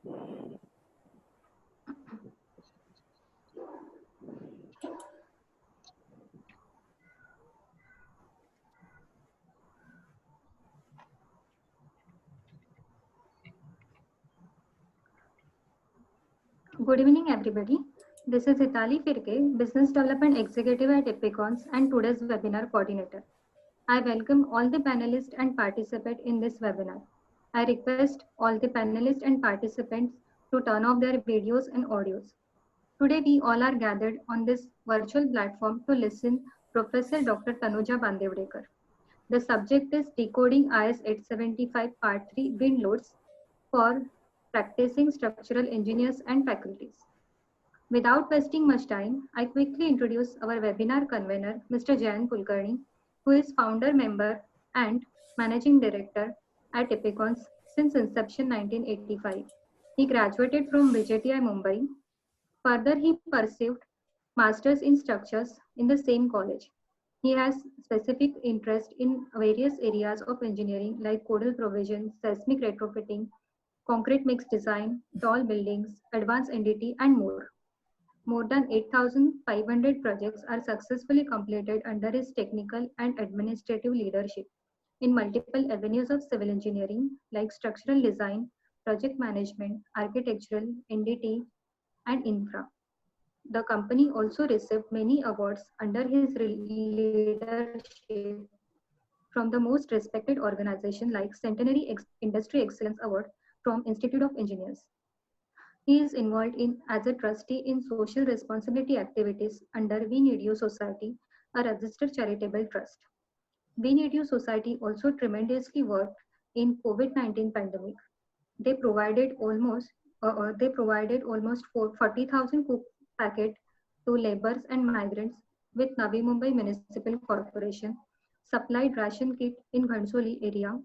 Good evening, everybody. This is Hitali Firke, Business Development Executive at Epicons and today's webinar coordinator. I welcome all the panelists and participants in this webinar. I request all the panelists and participants to turn off their videos and audios. Today, we all are gathered on this virtual platform to listen Professor Dr. Tanuja Bandevdekar. The subject is Decoding IS 875 Part 3 Wind Loads for Practicing Structural Engineers and Faculties. Without wasting much time, I quickly introduce our webinar convener, Mr. Jayant Kulkarni, who is founder member and managing director at Epicons since inception 1985. He graduated from VJTI Mumbai. Further, he pursued masters in structures in the same college. He has specific interest in various areas of engineering like codal provision, seismic retrofitting, concrete mix design, tall buildings, advanced NDT, and more. More than 8,500 projects are successfully completed under his technical and administrative leadership in multiple avenues of civil engineering like structural design, project management, architectural, NDT, and infra. The company also received many awards under his leadership from the most respected organizations like Centenary Industry Excellence Award from Institute of Engineers. He is involved in as a trustee in social responsibility activities under We Need You Society, a registered charitable trust. We Need You Society also tremendously worked in COVID-19 pandemic. They provided almost 40,000 cook packet to laborers and migrants with Navi Mumbai Municipal Corporation, supplied ration kit in Ghansoli area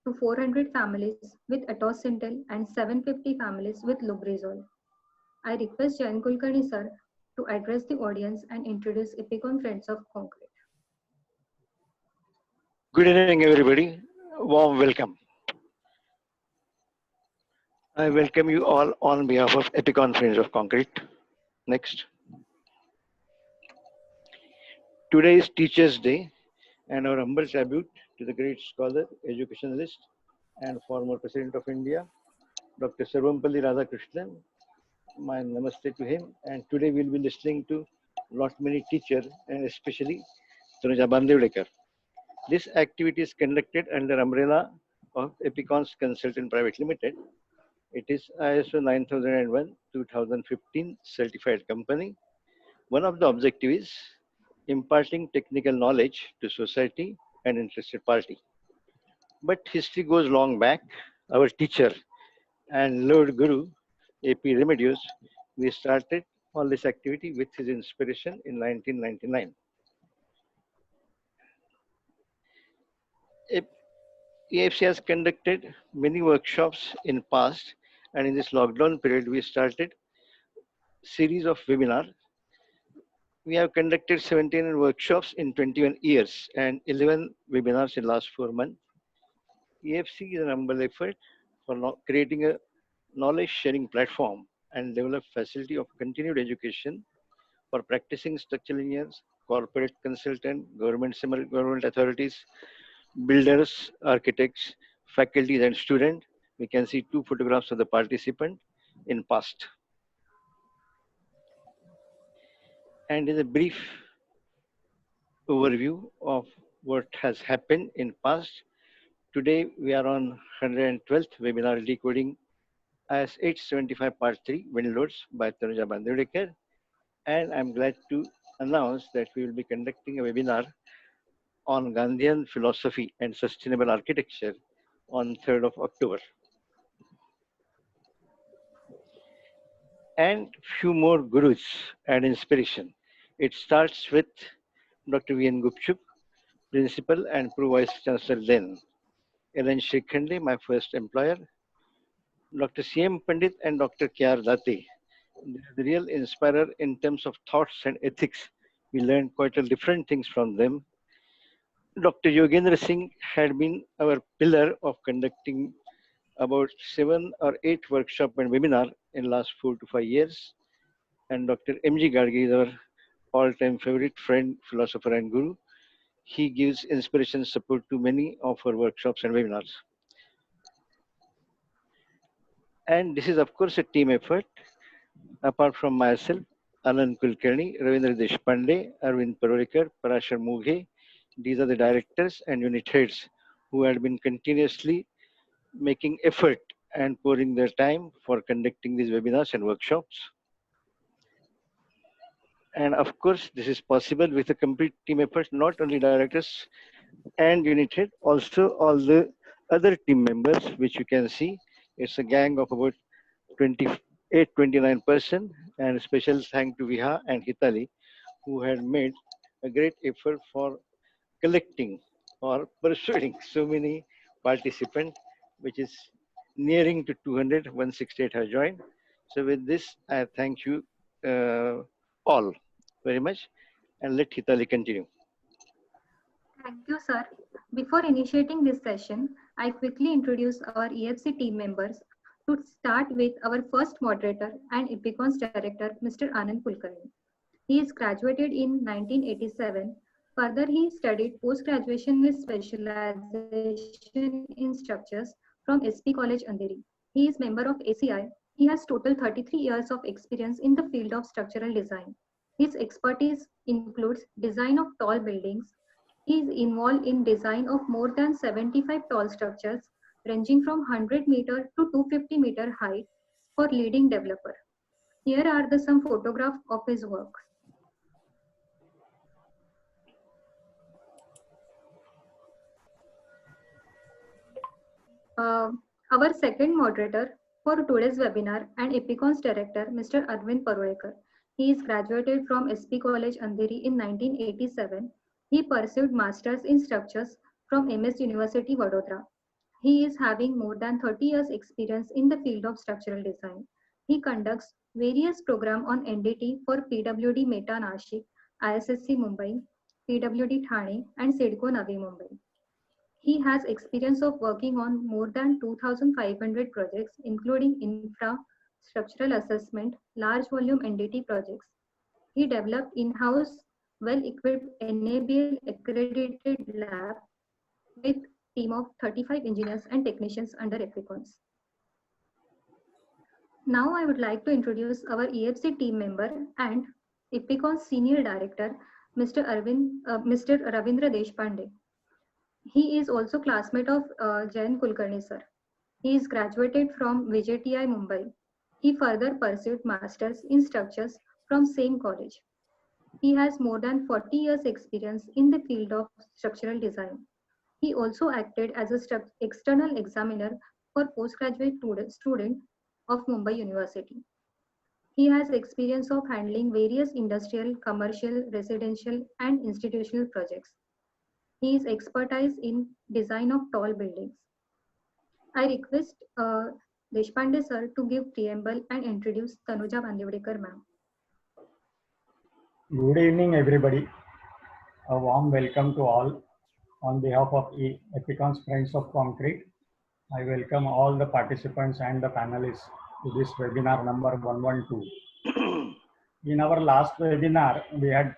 to 400 families with Atosental and 750 families with Lubrizol. I request Jayan Kulkarni sir to address the audience and introduce Epicon Friends of Concrete. Good evening, everybody. Warm welcome. I welcome you all on behalf of Epicon Friends of Concrete. Next. Today is Teachers' Day, and our humble tribute to the great scholar, educationalist, and former President of India, Dr. Sarvampalli Radhakrishnan. My namaste to him. And today we'll be listening to lot many teachers, and especially Tanuja Bandevdekar. This activity is conducted under umbrella of Epicons Consultant Private Limited. It is ISO 9001-2015 certified company. One of the objectives is imparting technical knowledge to society and interested party. But history goes long back. Our teacher and Lord Guru, A.P. Remedios, we started all this activity with his inspiration in 1999. EFC has conducted many workshops in past, and in this lockdown period, we started series of webinars. We have conducted 17 workshops in 21 years and 11 webinars in last 4 months. EFC is an humble effort for creating a knowledge sharing platform and develop facility of continued education for practicing structural engineers, corporate consultant, government, semi-government authorities, builders, architects, faculties and students. We can see 2 photographs of the participant in past. And in a brief overview of what has happened in past, today we are on 112th webinar decoding IS 875 Part 3 wind loads by Tanuja Bandevdekar. And I'm glad to announce that we will be conducting a webinar on Gandhian philosophy and sustainable architecture on 3rd of October. And few more gurus and inspiration. It starts with Dr. V.N. Gupchup, Principal and Pro-Vice Chancellor then. Ellen Shikhande, my first employer. Dr. C.M. Pandit and Dr. K.R. Date. The real inspirer in terms of thoughts and ethics. We learned quite a different things from them. Dr. Yogendra Singh had been our pillar of conducting about 7 or 8 workshop and webinar in last 4 to 5 years. And Dr. M.G. Gargi is our all-time favorite friend, philosopher and guru. He gives inspiration support to many of our workshops and webinars. And this is of course a team effort. Apart from myself, Anand Kulkarni, Ravindra Deshpande, Arvind Parwekar, Parashar Mughe, these are the directors and unit heads who had been continuously making effort and pouring their time for conducting these webinars and workshops. And of course, this is possible with a complete team effort, not only directors and unit head, also all the other team members, which you can see. It's a gang of about 28, 29%. And special thank to Viha and Hitali, who had made a great effort for collecting or persuading so many participants, which is nearing to 200, 168 have joined. So with this, I thank you all very much and let Hitali continue. Thank you, sir. Before initiating this session, I quickly introduce our EFC team members to start with our first moderator and Epicons director, Mr. Anand Kulkarni. He is graduated in 1987. Further, he studied post-graduation with specialization in structures from SP College Andheri. He is member of ACI. He has total 33 years of experience in the field of structural design. His expertise includes design of tall buildings. He is involved in design of more than 75 tall structures ranging from 100-meter to 250-meter height for leading developer. Here are some photographs of his work. Our second moderator for today's webinar and Epicons director, Mr. Arvind Parwekar. He is graduated from SP College Andheri in 1987. He pursued masters in structures from MS University Vadodara. He is having more than 30 years experience in the field of structural design. He conducts various programs on NDT for PWD Meta Nashik, ISSC Mumbai, PWD Thane and SIDCO Navi Mumbai. He has experience of working on more than 2,500 projects, including infra, structural assessment, large volume NDT projects. He developed in-house, well-equipped NABL accredited lab with team of 35 engineers and technicians under Epicons. Now I would like to introduce our EFC team member and Epicons Senior Director, Mr. Ravindra Deshpande. He is also classmate of Jayan Kulkarni sir. He is graduated from VJTI Mumbai. He further pursued masters in structures from same college. He has more than 40 years experience in the field of structural design. He also acted as a external examiner for postgraduate student of Mumbai University. He has experience of handling various industrial, commercial, residential and institutional projects. He is expertise in design of tall buildings. I request Deshpande sir to give preamble and introduce Tanuja Bandivdekar ma'am. Good evening, everybody. A warm welcome to all. On behalf of Epicons Friends of Concrete, I welcome all the participants and the panelists to this webinar number 112. In our last webinar, we had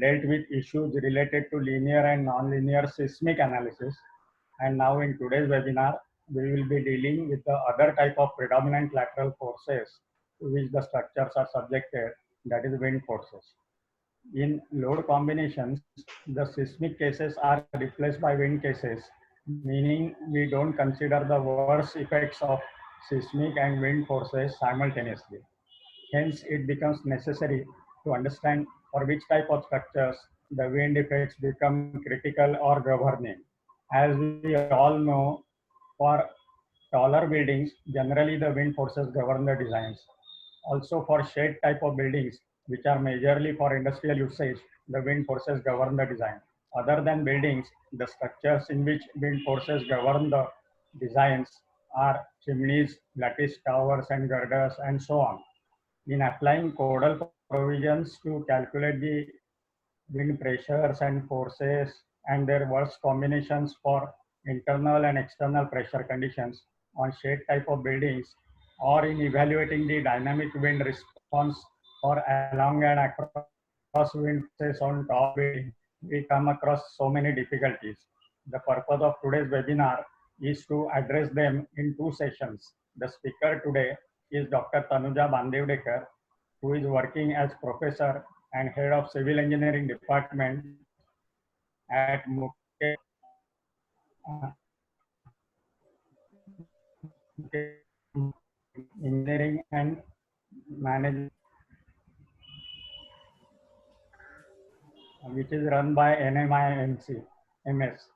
dealt with issues related to linear and nonlinear seismic analysis. And now in today's webinar, we will be dealing with the other type of predominant lateral forces to which the structures are subjected, that is wind forces. In load combinations, the seismic cases are replaced by wind cases, meaning we don't consider the worst effects of seismic and wind forces simultaneously. Hence, it becomes necessary to understand for which type of structures the wind effects become critical or governing. As we all know, for taller buildings, generally the wind forces govern the designs. Also for shade type of buildings, which are majorly for industrial usage, the wind forces govern the design. Other than buildings, the structures in which wind forces govern the designs are chimneys, lattice towers and girders and so on. In applying codal provisions to calculate the wind pressures and forces and their worst combinations for internal and external pressure conditions, on shade type of buildings or in evaluating the dynamic wind response for along and across wind faces on top building, we come across so many difficulties. The purpose of today's webinar is to address them in two sessions. The speaker today is Dr. Tanuja Bandevdekar, who is working as professor and head of civil engineering department at Mukesh Engineering and Management, which is run by NMIMC MS.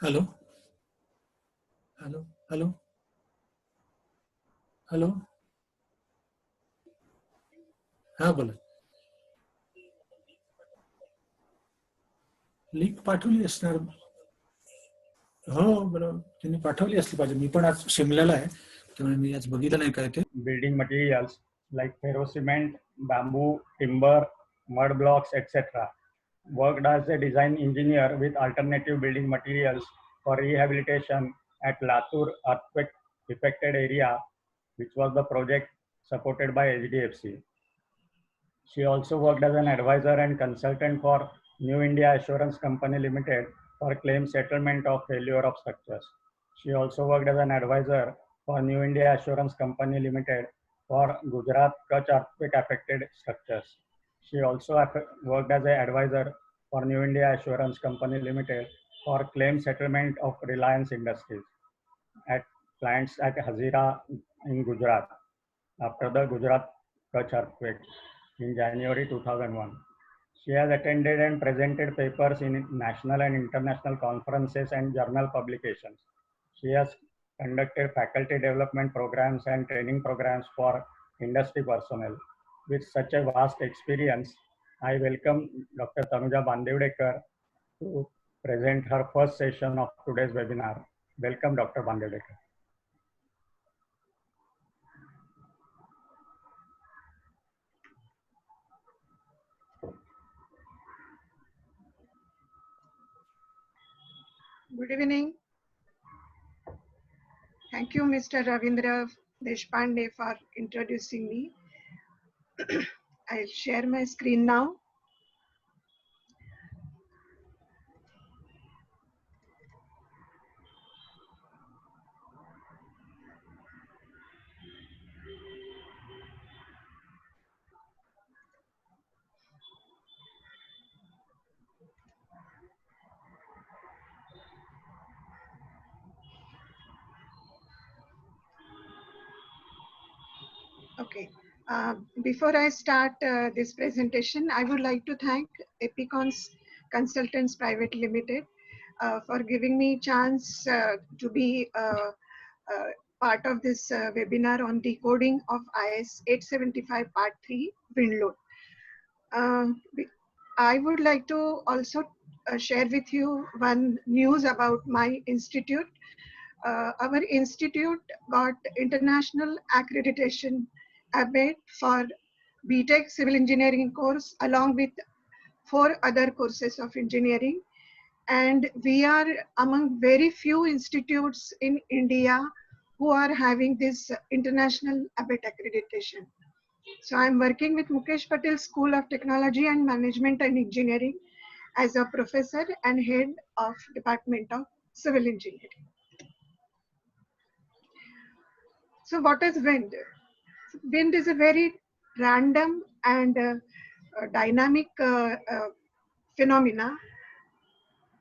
Hello. Hello. Hello. Hello. हा बोला. Link पाठवली असणार. हो बरोबर त्यांनी पाठवली असली पाहिजे. मी पण आज शिमल्याला आहे त्यामुळे मी आज बघितलं नाही काय ते. Building materials like ferro cement, bamboo, timber, mud blocks, etc. Worked as a design engineer with alternative building materials for rehabilitation at Latur earthquake affected area, which was the project supported by HDFC. She also worked as an advisor and consultant for New India Assurance Company Limited for claim settlement of failure of structures. She also worked as an advisor for New India Assurance Company Limited for Gujarat Kutch earthquake affected structures. She also worked as an advisor for New India Assurance Company Limited for claim settlement of Reliance Industries at clients at Hazira in Gujarat after the Gujarat Kutch earthquake in January 2001. She has attended and presented papers in national and international conferences and journal publications. She has conducted faculty development programs and training programs for industry personnel. With such a vast experience, I welcome Dr. Tanuja Bandevdekar to present her first session of today's webinar. Welcome, Dr. Bandevdekar. Good evening. Thank you, Mr. Ravindra Deshpande, for introducing me. I'll share my screen now. Okay. Before I start this presentation, I would like to thank Epicons Consultants Private Limited for giving me chance to be part of this webinar on decoding of IS 875 Part 3 wind load. I would like to also share with you one news about my institute. Our institute got international accreditation ABET for BTech Civil Engineering course along with 4 other courses of engineering. And we are among very few institutes in India who are having this international ABET accreditation. So I'm working with Mukesh Patel School of Technology and Management and Engineering as a professor and head of Department of Civil Engineering. So what is wind? Wind is a very random and dynamic phenomena.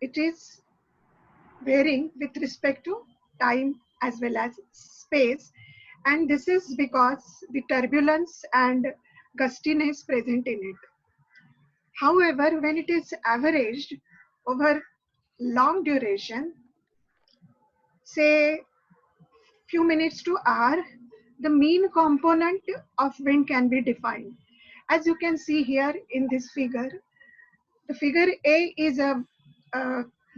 It is varying with respect to time as well as space, and this is because the turbulence and gustiness present in it. However, when it is averaged over long duration, say few minutes to hour, the mean component of wind can be defined. As you can see here in this figure, the figure A is a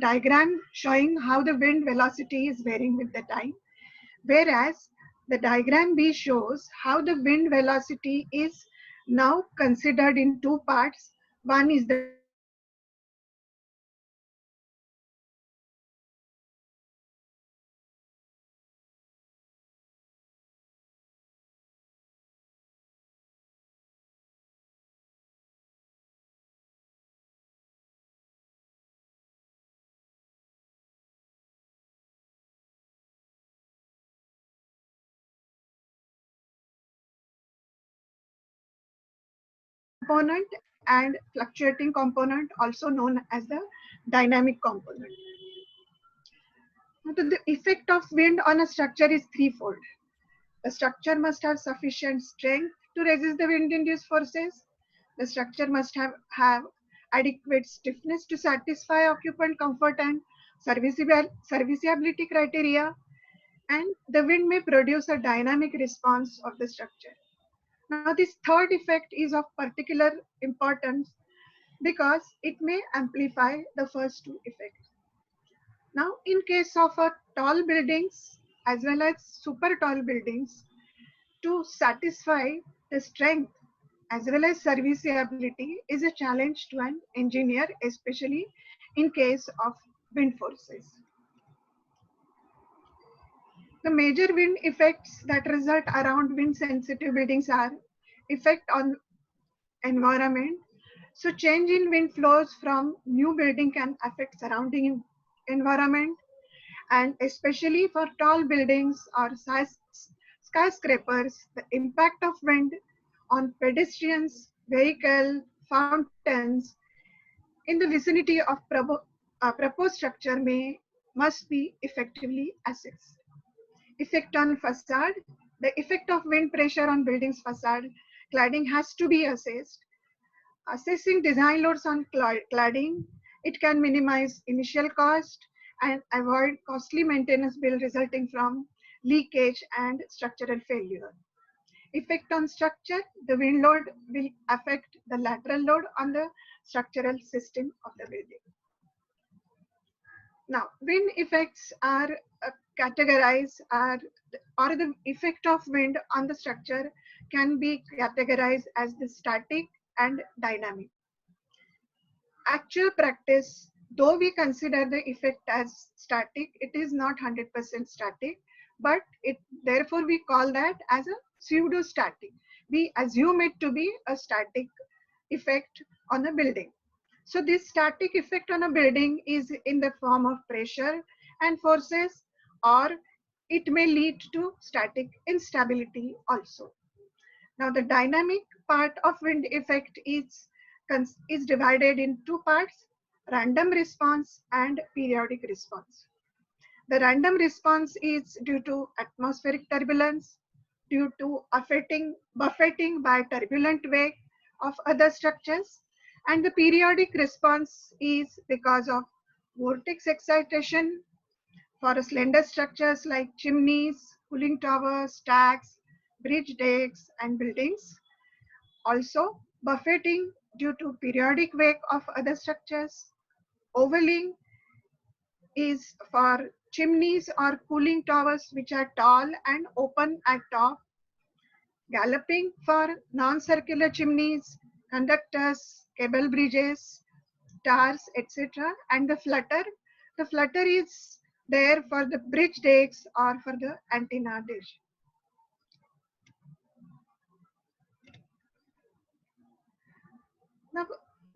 diagram showing how the wind velocity is varying with the time, whereas The diagram B shows how the wind velocity is now considered in two parts. One is the component and fluctuating component, also known as the dynamic component. Now, the effect of wind on a structure is threefold. The structure must have sufficient strength to resist the wind-induced forces. The structure must have adequate stiffness to satisfy occupant comfort and serviceability criteria. And the wind may produce a dynamic response of the structure. Now, this third effect is of particular importance because it may amplify the first two effects. Now, in case of tall buildings as well as super tall buildings, to satisfy the strength as well as serviceability is a challenge to an engineer, especially in case of wind forces. The major wind effects that result around wind sensitive buildings are effect on environment. So change in wind flows from new building can affect surrounding environment, and especially for tall buildings or skyscrapers, the impact of wind on pedestrians, vehicle, fountains in the vicinity of proposed structure must be effectively assessed. Effect on facade. The effect of wind pressure on buildings facade cladding has to be assessed. Assessing design loads on cladding, it can minimize initial cost and avoid costly maintenance bill resulting from leakage and structural failure. Effect on structure, the wind load will affect the lateral load on the structural system of the building. Now, wind effects are categorized, or the effect of wind on the structure can be categorized as the static and dynamic. Actual practice, though we consider the effect as static, it is not 100% static, but therefore we call that as a pseudo-static. We assume it to be a static effect on a building. So this static effect on a building is in the form of pressure and forces, or it may lead to static instability also. Now the dynamic part of wind effect is divided in two parts: random response and periodic response. The random response is due to atmospheric turbulence, due to buffeting by turbulent wake of other structures, and the periodic response is because of vortex excitation for slender structures like chimneys, cooling towers, stacks, bridge decks, and buildings. Also, buffeting due to periodic wake of other structures. Overlaying is for chimneys or cooling towers which are tall and open at top. Galloping for non-circular chimneys, conductors, cable bridges, towers, etc. And the flutter is there for the bridge decks or for the antenna dish. Now,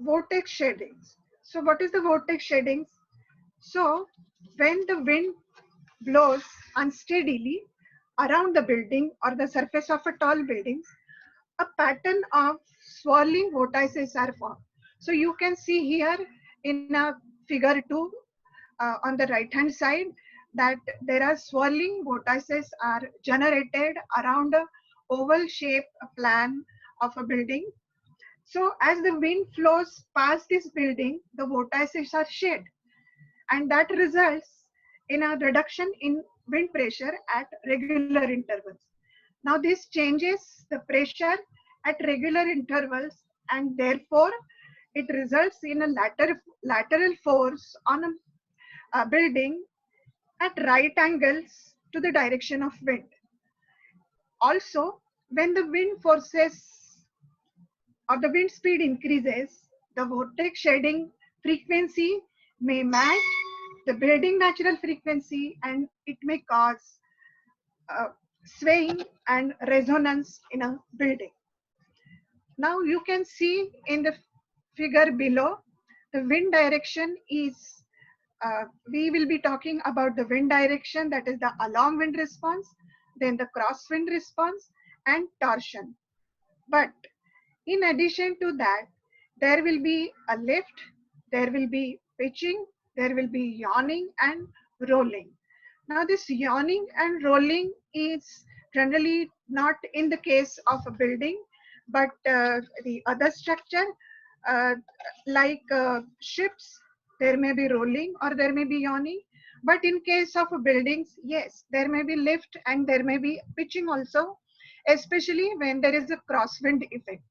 vortex shadings. So what is the vortex shadings? So when the wind blows unsteadily around the building or the surface of a tall building, a pattern of swirling vortices are formed. So you can see here in figure 2 on the right hand side that there are swirling vortices are generated around a oval shaped plan of a building. So as the wind flows past this building, the vortices are shed, and that results in a reduction in wind pressure at regular intervals. Now this changes the pressure at regular intervals, and therefore it results in a lateral force on a building at right angles to the direction of wind. Also, when the wind forces or the wind speed increases, the vortex shedding frequency may match the building natural frequency, and it may cause swaying and resonance in a building. Now you can see in the figure below, the wind direction is, we will be talking about the wind direction, that is the along wind response, then the crosswind response and torsion. But in addition to that, there will be a lift, there will be pitching, there will be yawing and rolling. Now this yawing and rolling is generally not in the case of a building, but the other structure uh, like ships, there may be rolling or there may be yawing. But in case of buildings, yes, there may be lift and there may be pitching also, especially when there is a crosswind effect.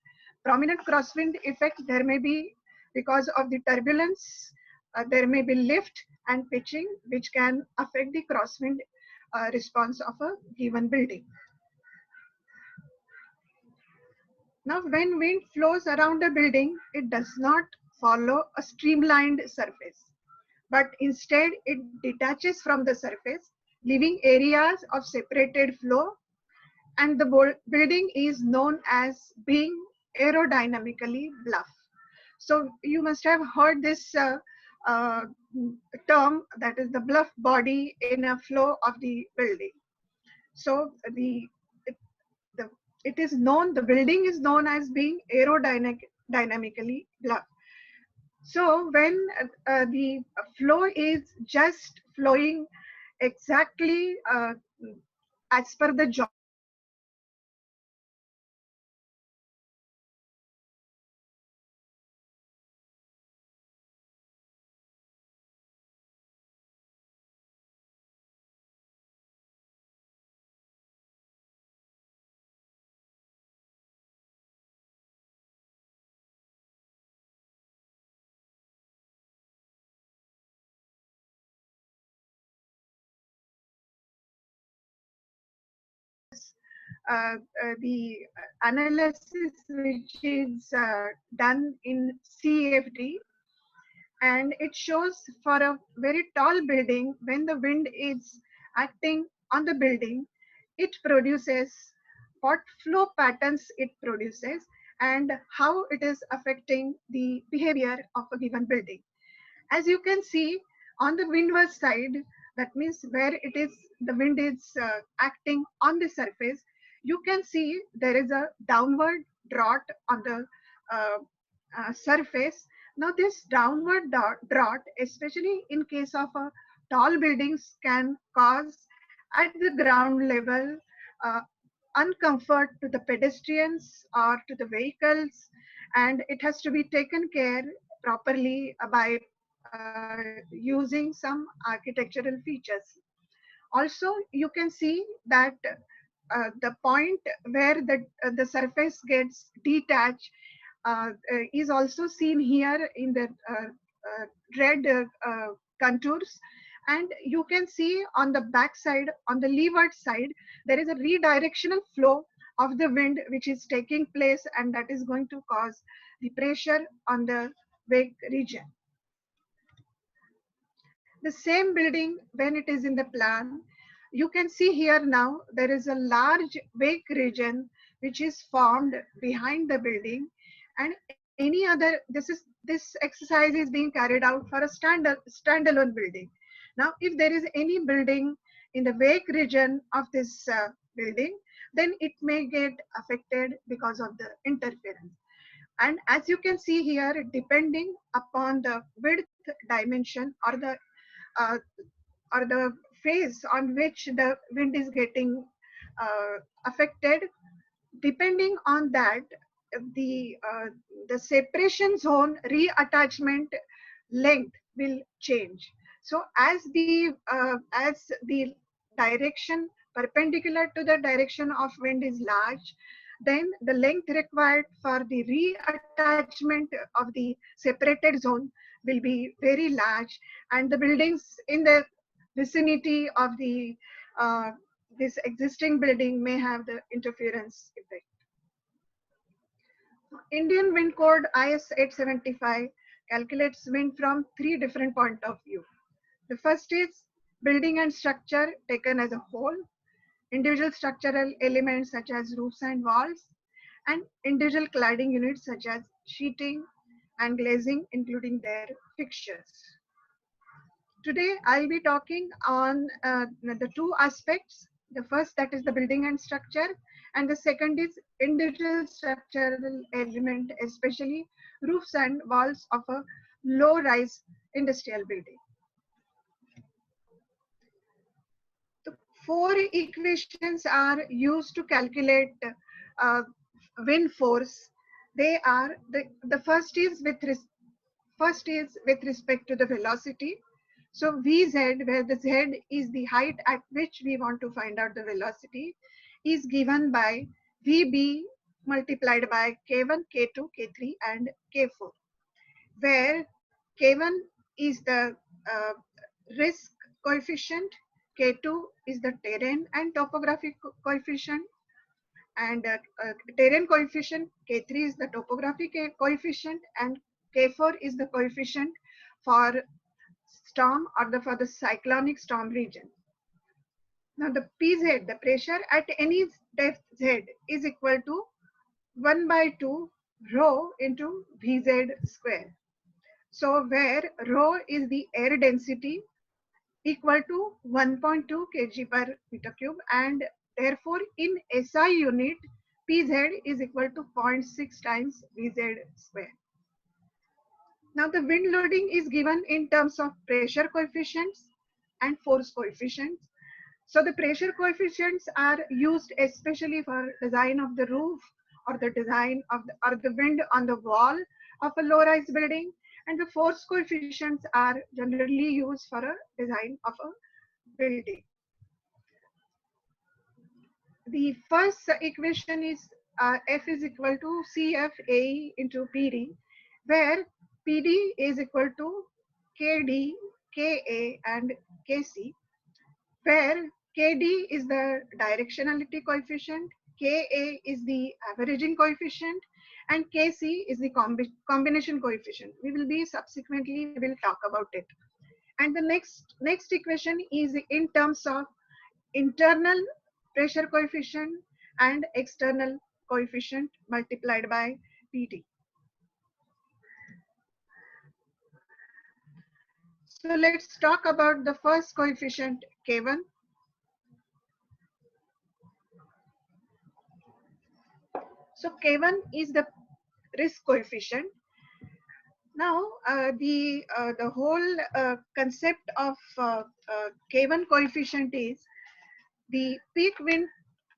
Prominent crosswind effect, there may be, because of the turbulence, there may be lift and pitching, which can affect the crosswind response of a given building. Now, when wind flows around a building, it does not follow a streamlined surface, but instead it detaches from the surface, leaving areas of separated flow, and the building is known as being aerodynamically bluff. So you must have heard this uh, term, that is the bluff body in a flow of the building. So it is known, the building is known as being aerodynamically bluff. So when the flow is just flowing exactly as per the job, the analysis which is done in CFD, and it shows for a very tall building, when the wind is acting on the building, it produces what flow patterns it produces and how it is affecting the behavior of a given building. As you can see on the windward side, that means where it is, the wind is acting on the surface, you can see there is a downward draught on the uh, surface. Now this downward draught, especially in case of tall buildings, can cause at the ground level uh, uncomfort to the pedestrians or to the vehicles, and it has to be taken care properly by using some architectural features. Also, you can see that the point where the surface gets detached is also seen here in the red contours. And you can see on the back side, on the leeward side, there is a redirectional flow of the wind which is taking place, and that is going to cause the pressure on the wake region. The same building, when it is in the plan, you can see here now there is a large wake region which is formed behind the building, and any other, this exercise is being carried out for a standalone building. Now if there is any building in the wake region of this building, then it may get affected because of the interference. And as you can see here, depending upon the width dimension uh, or the phase on which the wind is getting affected, depending on that, the the separation zone reattachment length will change. So as the direction perpendicular to the direction of wind is large, then the length required for the reattachment of the separated zone will be very large, and the buildings in the vicinity of the this existing building may have the interference effect. Indian Wind Code IS 875 calculates wind from 3 different points of view. The first is building and structure taken as a whole, individual structural elements such as roofs and walls, and individual cladding units such as sheeting and glazing, including their fixtures. Today, I'll be talking on the two aspects. The first, that is the building and structure, and the second is individual structural element, especially roofs and walls of a low-rise industrial building. The 4 equations are used to calculate wind force. They are the first is with respect to the velocity. So Vz, where the z is the height at which we want to find out the velocity, is given by Vb multiplied by K1, K2, K3 and K4, where K1 is the risk coefficient, K2 is the terrain and topographic coefficient, and terrain coefficient, K3 is the topographic coefficient, and K4 is the coefficient for storm or for the cyclonic storm region. Now the Pz, the pressure at any depth z, is equal to 1 by 2 rho into Vz square. So where rho is the air density equal to 1.2 kg per meter cube, and therefore in SI unit Pz is equal to 0.6 times Vz square. Now the wind loading is given in terms of pressure coefficients and force coefficients. So the pressure coefficients are used especially for design of the roof or the design of the wind on the wall of a low-rise building, and the force coefficients are generally used for a design of a building. The first equation is F is equal to CF AE into PD, where PD is equal to KD, KA and KC, where KD is the directionality coefficient, KA is the averaging coefficient, and KC is the combination coefficient. We will be subsequently will talk about it. And the next equation is in terms of internal pressure coefficient and external coefficient multiplied by PD. So let's talk about the first coefficient, K1. So K1 is the risk coefficient. Now the whole concept of K1 coefficient is the peak wind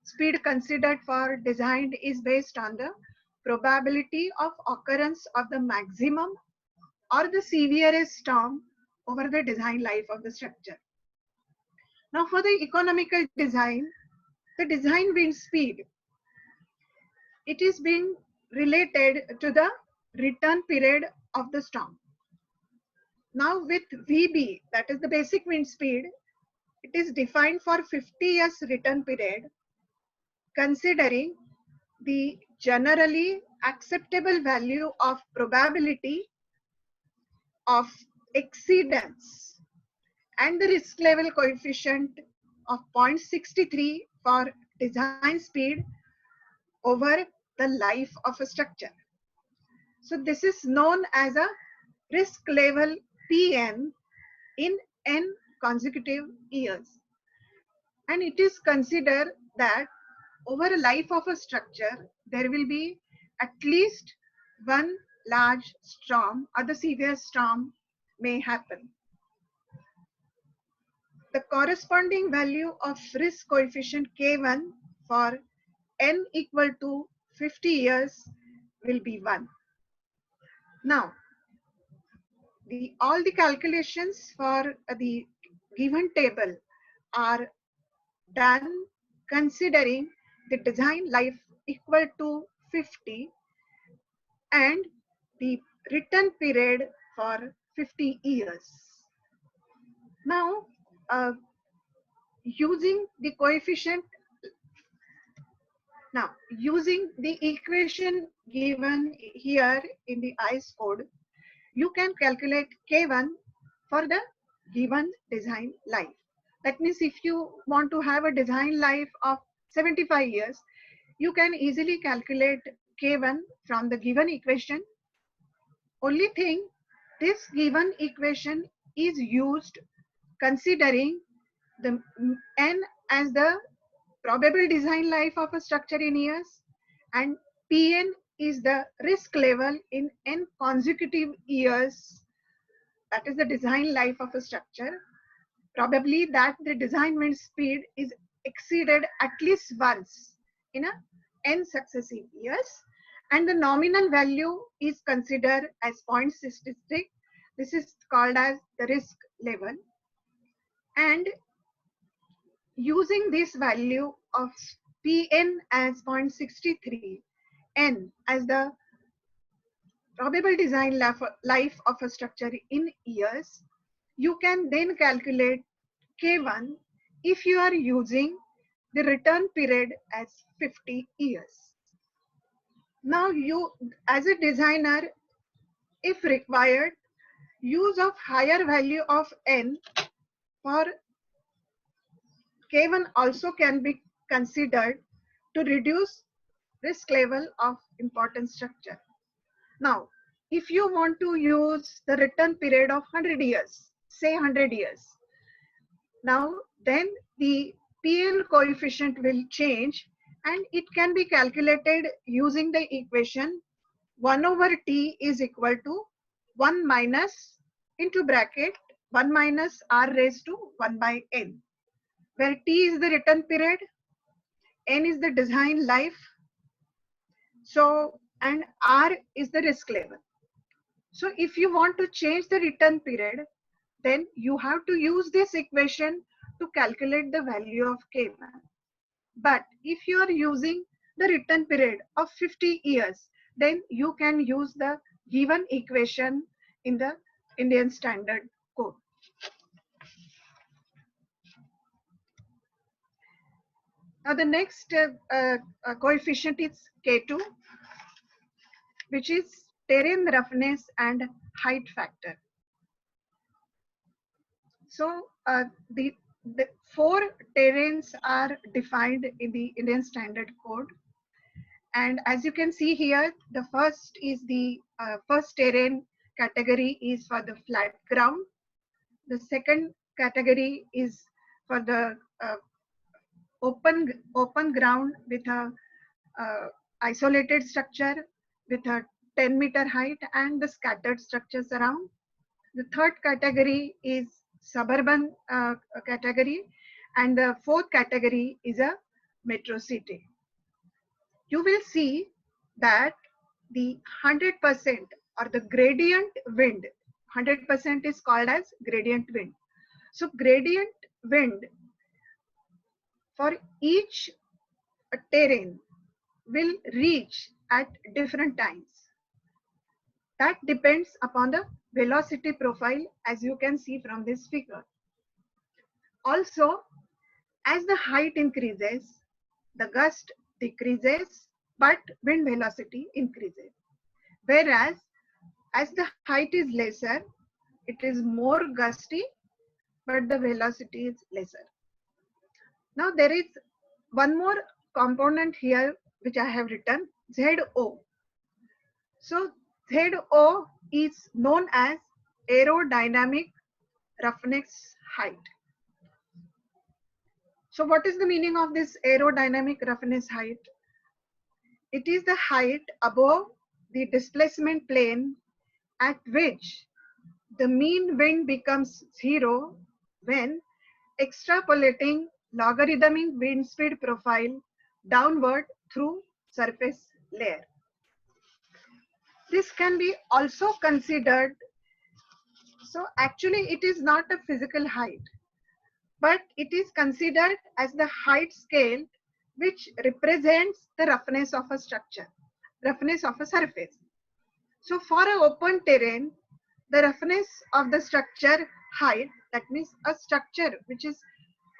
speed considered for design is based on the probability of occurrence of the maximum or the severest storm over the design life of the structure. Now for the economical design, the design wind speed, it is being related to the return period of the storm. Now with VB, that is the basic wind speed, it is defined for 50 years return period, considering the generally acceptable value of probability of exceedance and the risk level coefficient of 0.63 for design speed over the life of a structure. So this is known as a risk level PN in n consecutive years. And it is considered that over a life of a structure, there will be at least one large storm or the severe storm may happen. The corresponding value of risk coefficient K1 for n equal to 50 years will be 1. Now, all the calculations for the given table are done considering the design life equal to 50 and the return period for 50 years. Now, using the coefficient, now using the equation given here in the ICE code, you can calculate K1 for the given design life. That means if you want to have a design life of 75 years, you can easily calculate K1 from the given equation. Only thing, this given equation is used considering the N as the probable design life of a structure in years, and Pn is the risk level in N consecutive years. That is the design life of a structure. Probably that the design wind speed is exceeded at least once in a N successive years, and the nominal value is considered as 0.66. This is called as the risk level. And using this value of Pn as 0.63, N as the probable design life of a structure in years, you can then calculate K1 if you are using the return period as 50 years. Now you, as a designer, if required, use of higher value of N for K1 also can be considered to reduce risk level of important structure. Now, if you want to use the return period of 100 years, say 100 years, now then the PN coefficient will change, and it can be calculated using the equation 1 over T is equal to 1 minus into bracket 1 minus R raised to 1 by N, where T is the return period, N is the design life, so and R is the risk level. So if you want to change the return period, then you have to use this equation to calculate the value of K1. But if you are using the return period of 50 years, then you can use the given equation in the Indian Standard Code. Now the next coefficient is K2, which is terrain roughness and height factor. So the 4 terrains are defined in the Indian Standard Code. And as you can see here, the first is the first terrain category is for the flat ground. The second category is for the open ground with a isolated structure with a 10-meter height and the scattered structures around. The third category is suburban category, and the fourth category is a metro city. You will see that the 100% or the gradient wind, 100% is called as gradient wind. So gradient wind for each terrain will reach at different times. That depends upon the velocity profile, as you can see from this figure. Also, as the height increases, the gust decreases, but wind velocity increases. Whereas, as the height is lesser, it is more gusty, but the velocity is lesser. Now, there is one more component here which I have written, ZO. So, ZO is known as aerodynamic roughness height. So what is the meaning of this aerodynamic roughness height? It is the height above the displacement plane at which the mean wind becomes 0 when extrapolating logarithmic wind speed profile downward through surface layer. This can be also considered, so actually it is not a physical height, but it is considered as the height scale which represents the roughness of a structure, roughness of a surface. So for an open terrain, the roughness of the structure height, that means a structure which is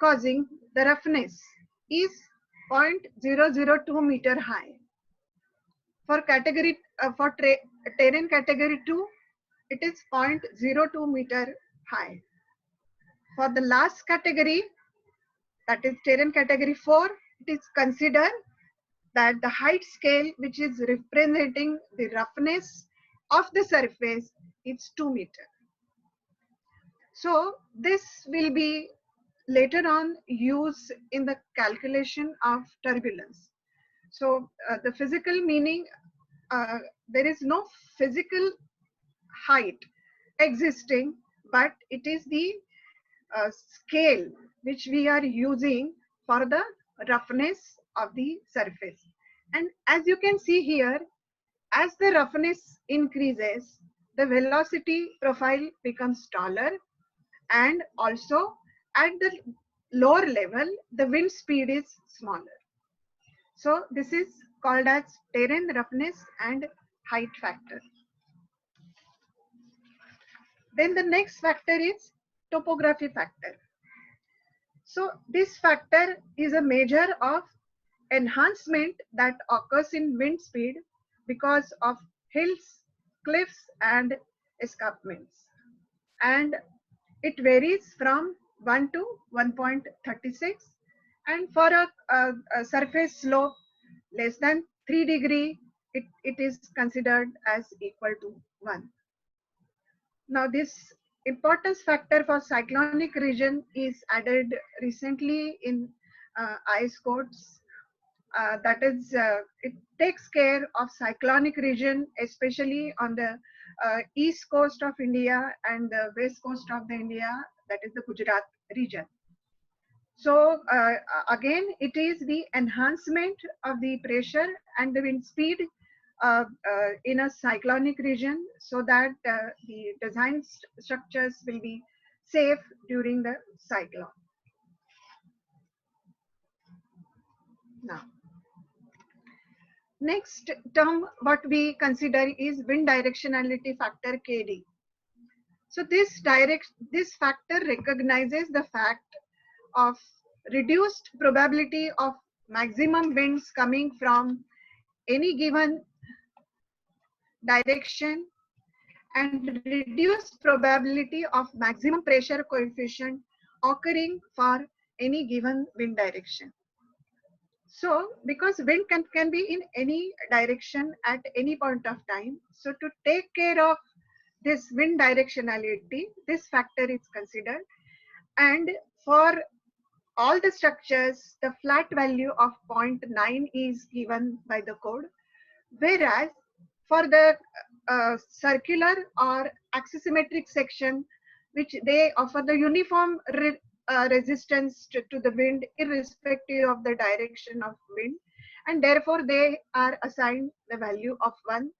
causing the roughness is 0.002 meter high. For category for terrain category 2, it is 0.02 meter high. For the last category, that is terrain category 4, it is considered that the height scale which is representing the roughness of the surface is 2 meter. So this will be later on used in the calculation of turbulence. So the physical meaning, there is no physical height existing, but it is the scale which we are using for the roughness of the surface. And as you can see here, as the roughness increases, the velocity profile becomes taller, and also at the lower level, the wind speed is smaller. So this is called as terrain roughness and height factor. Then the next factor is topography factor. So this factor is a measure of enhancement that occurs in wind speed because of hills, cliffs, and escarpments. And it varies from 1 to 1.36. And for a surface slope less than 3 degree, it is considered as equal to 1. Now this importance factor for cyclonic region is added recently in IS codes. That is, it takes care of cyclonic region, especially on the east coast of India and the west coast of the India, that is the Gujarat region. So again, it is the enhancement of the pressure and the wind speed in a cyclonic region, so that the design structures will be safe during the cyclone. Now, next term what we consider is wind directionality factor, KD. So this factor recognizes the fact of reduced probability of maximum winds coming from any given direction and reduced probability of maximum pressure coefficient occurring for any given wind direction. So because wind can be in any direction at any point of time, so to take care of this wind directionality, this factor is considered. And for all the structures, the flat value of 0.9 is given by the code, whereas for the circular or axisymmetric section, which they offer the uniform resistance to the wind irrespective of the direction of wind, and therefore they are assigned the value of 1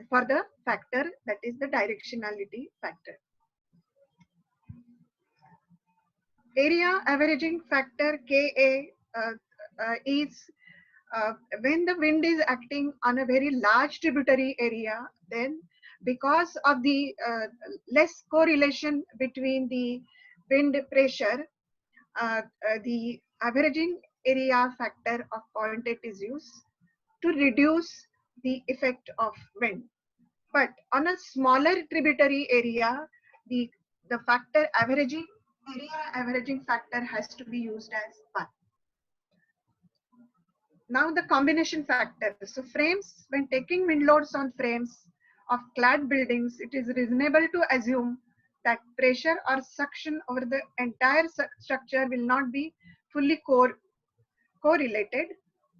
for the factor, that is the directionality factor. Area averaging factor, KA, is when the wind is acting on a very large tributary area, then because of the less correlation between the wind pressure, the averaging area factor of 0.8 is used to reduce the effect of wind. But on a smaller tributary area, the factor area averaging factor has to be used as 1. Now the combination factor. So frames, when taking wind loads on frames of clad buildings, it is reasonable to assume that pressure or suction over the entire structure will not be fully correlated.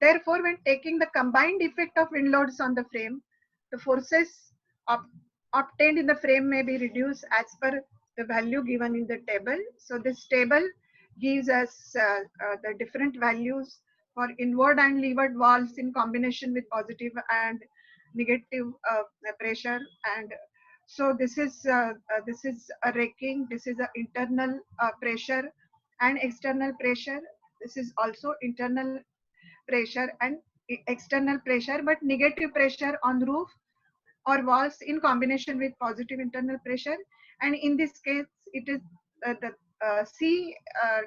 Therefore, when taking the combined effect of wind loads on the frame, the forces obtained in the frame may be reduced as per the value given in the table. So this table gives us the different values for inward and leeward walls in combination with positive and negative pressure. And so this is a raking, this is an internal pressure and external pressure. This is also internal pressure and external pressure, but negative pressure on roof or walls in combination with positive internal pressure. And in this case, it is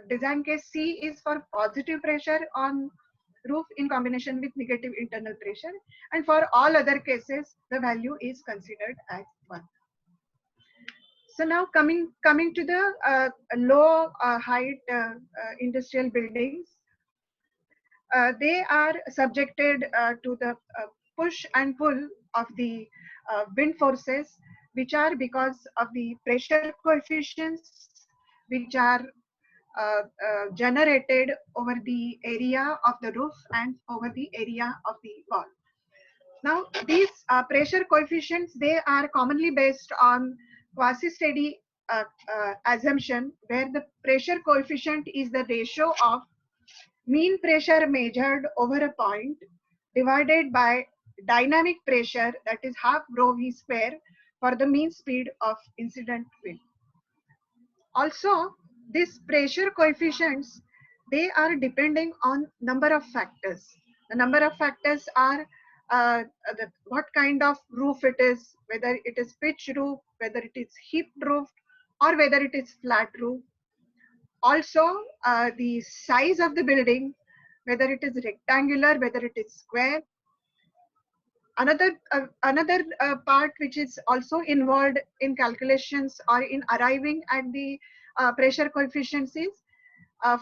design case C is for positive pressure on roof in combination with negative internal pressure, and for all other cases the value is considered as 1. So now coming to the low height industrial buildings, they are subjected to the push and pull of the wind forces, which are because of the pressure coefficients which are generated over the area of the roof and over the area of the wall. Now these pressure coefficients, they are commonly based on quasi-steady assumption, where the pressure coefficient is the ratio of mean pressure measured over a point divided by dynamic pressure, that is half rho v square, for the mean speed of incident wind. Also, these pressure coefficients, they are depending on number of factors. The number of factors are what kind of roof it is, whether it is pitch roof, whether it is hip roof, or whether it is flat roof. Also, the size of the building, whether it is rectangular, whether it is square. Another part which is also involved in calculations or in arriving at the pressure coefficients is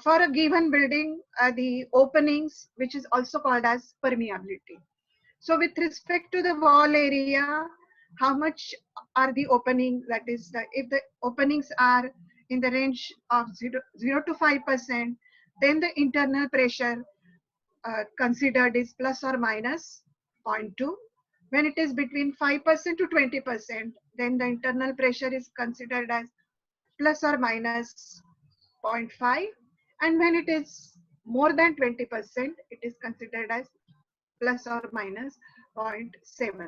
for a given building, the openings, which is also called as permeability. So with respect to the wall area, how much are the openings? That is, if the openings are in the range of 0 to 5%, then the internal pressure considered is plus or minus 0.2. When it is between 5% to 20%, then the internal pressure is considered as plus or minus 0.5. And when it is more than 20%, it is considered as plus or minus 0.7.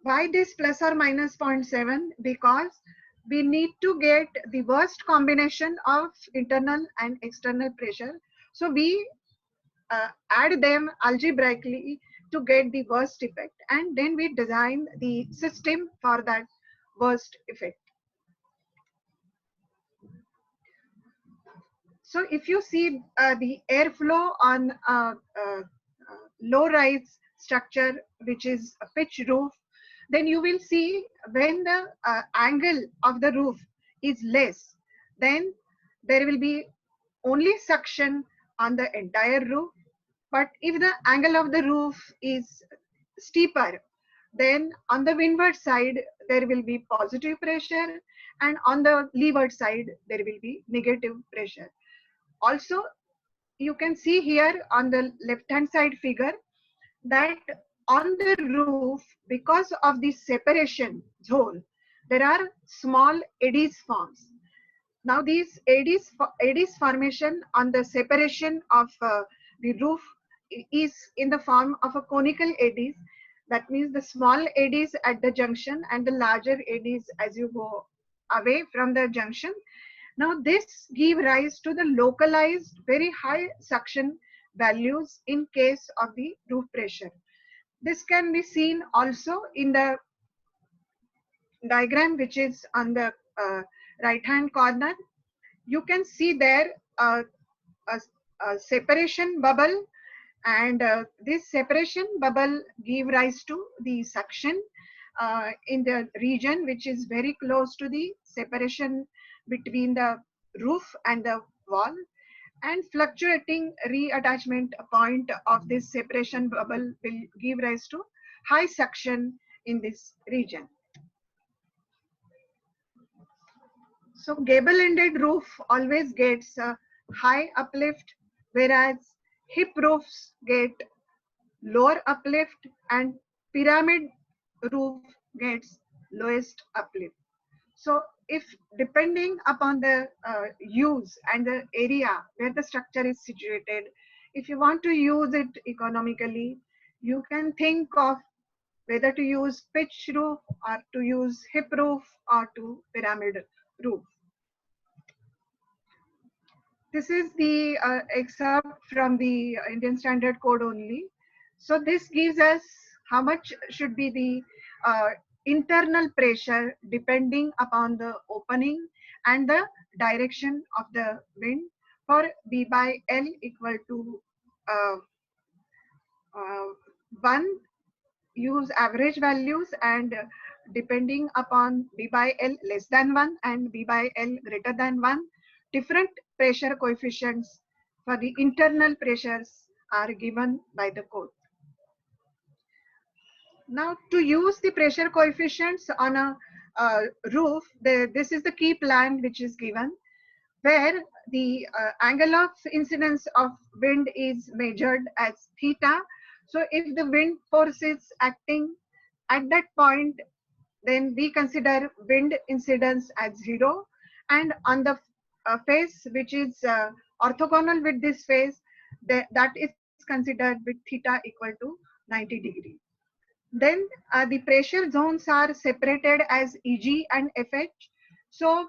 Why this plus or minus 0.7? Because we need to get the worst combination of internal and external pressure. So we add them algebraically to get the worst effect, and then we design the system for that worst effect. So if you see the airflow on low-rise structure, which is a pitch roof, then you will see when the angle of the roof is less, then there will be only suction on the entire roof. But if the angle of the roof is steeper, then on the windward side there will be positive pressure, and on the leeward side there will be negative pressure. Also, you can see here on the left hand side figure that on the roof, because of the separation zone, there are small eddies forms. Now these eddies formation on the separation of the roof is in the form of a conical eddies. That means the small eddies at the junction and the larger eddies as you go away from the junction. Now this give rise to the localized very high suction values in case of the roof pressure. This can be seen also in the diagram which is on the right hand corner. You can see there a separation bubble, and this separation bubble give rise to the suction in the region which is very close to the separation between the roof and the wall, and fluctuating reattachment point of this separation bubble will give rise to high suction in this region. So gable-ended roof always gets a high uplift, whereas hip roofs get lower uplift, and pyramid roof gets lowest uplift. So if depending upon the use and the area where the structure is situated, if you want to use it economically, you can think of whether to use pitch roof or to use hip roof or to pyramid roof. This is the excerpt from the Indian Standard Code only. So this gives us how much should be the internal pressure depending upon the opening and the direction of the wind. For B by L equal to 1, use average values, and depending upon B by L less than 1 and B by L greater than 1, different pressure coefficients for the internal pressures are given by the code. Now, to use the pressure coefficients on a roof, this is the key plan which is given, where the angle of incidence of wind is measured as theta. So if the wind force is acting at that point, then we consider wind incidence as 0, and on the face which is orthogonal with this face, that is considered with theta equal to 90 degree. Then the pressure zones are separated as EG and FH. So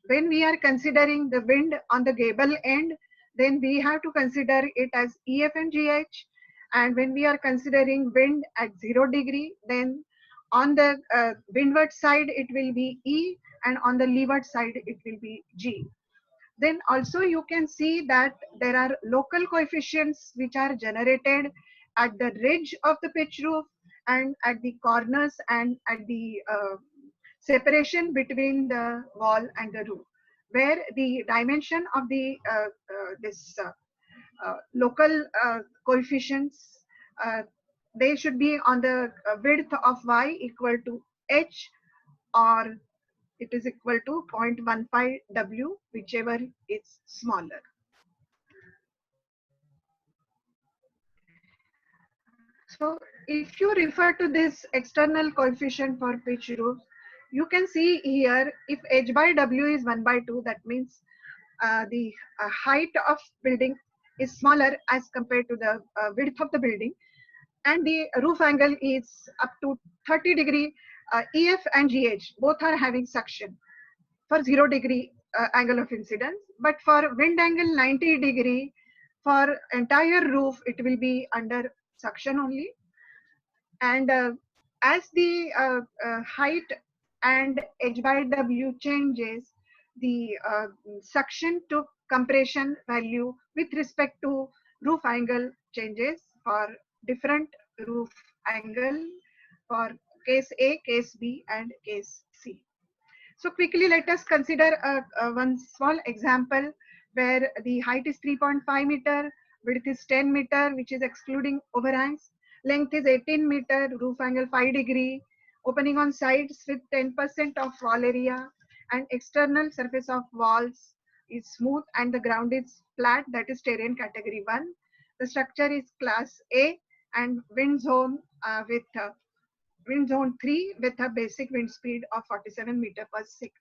when we are considering the wind on the gable end, then we have to consider it as EF and GH. And when we are considering wind at 0 degree, then on the windward side it will be E, and on the leeward side it will be G. Then also you can see that there are local coefficients which are generated at the ridge of the pitch roof and at the corners and at the separation between the wall and the roof, where the dimension of the local coefficients, they should be on the width of y equal to h, or it is equal to 0.15 W, whichever is smaller. So if you refer to this external coefficient for pitch roofs, you can see here if h by W is 1 by 2, that means the height of building is smaller as compared to the width of the building, and the roof angle is up to 30 degree. EF and GH both are having suction for 0 degree angle of incidence, but for wind angle 90 degree, for entire roof it will be under suction only. And as the height and h by W changes, the suction to compression value with respect to roof angle changes for different roof angle for case A, case B, and case C. So quickly let us consider one small example where the height is 3.5 meter, width is 10 meter, which is excluding overhangs, length is 18 meter, roof angle 5 degree, opening on sides with 10% of wall area, and external surface of walls is smooth and the ground is flat, that is terrain category 1. The structure is class A and wind zone with wind zone 3 with a basic wind speed of 47 meter per second.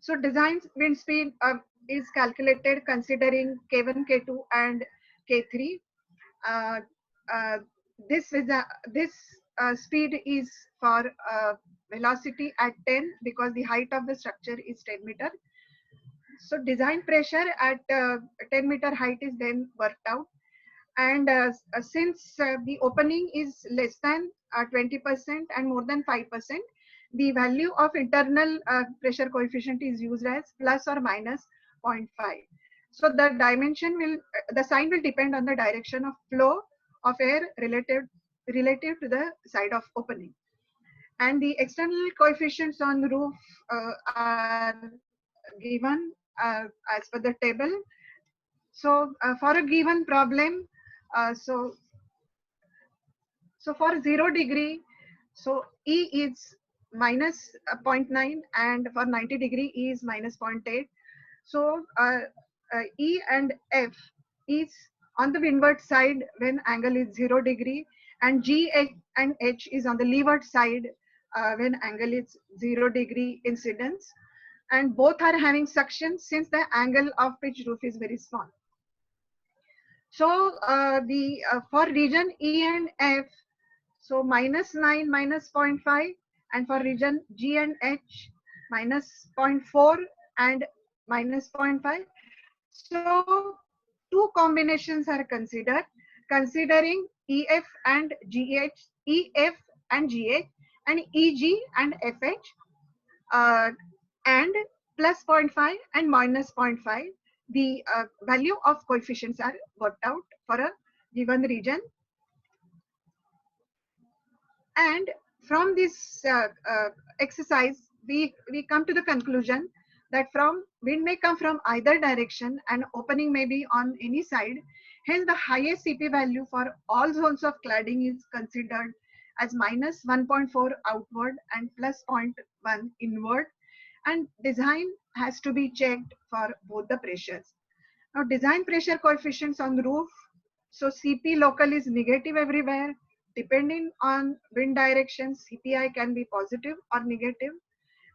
So design wind speed is calculated considering K1, K2 and K3. This speed is for velocity at 10 because the height of the structure is 10 meter. So design pressure at 10 meter height is then worked out. And since the opening is less than 20% and more than 5%, the value of internal pressure coefficient is used as plus or minus 0.5. So the dimension will, the sign will depend on the direction of flow of air relative to the side of opening. And the external coefficients on roof are given as per the table. So for a given problem, so for 0 degree, so E is minus 0.9 and for 90 degree E is minus 0.8. So E and F is on the windward side when angle is 0 degree, and G and H is on the leeward side when angle is 0 degree incidence, and both are having suction since the angle of pitch roof is very small. So for region E and F, so minus 9 minus 0.5, and for region G and H minus 0.4 and minus 0.5. So two combinations are considered, considering EF and GH, EF and GH, and EG and FH. and plus 0.5 and minus 0.5. The value of coefficients are worked out for a given region. And from this exercise, we come to the conclusion that wind may come from either direction and opening may be on any side. Hence, the highest CP value for all zones of cladding is considered as minus 1.4 outward and plus 0.1 inward. And design has to be checked for both the pressures. Now, design pressure coefficients on the roof. So CP local is negative everywhere. Depending on wind direction, CPI can be positive or negative,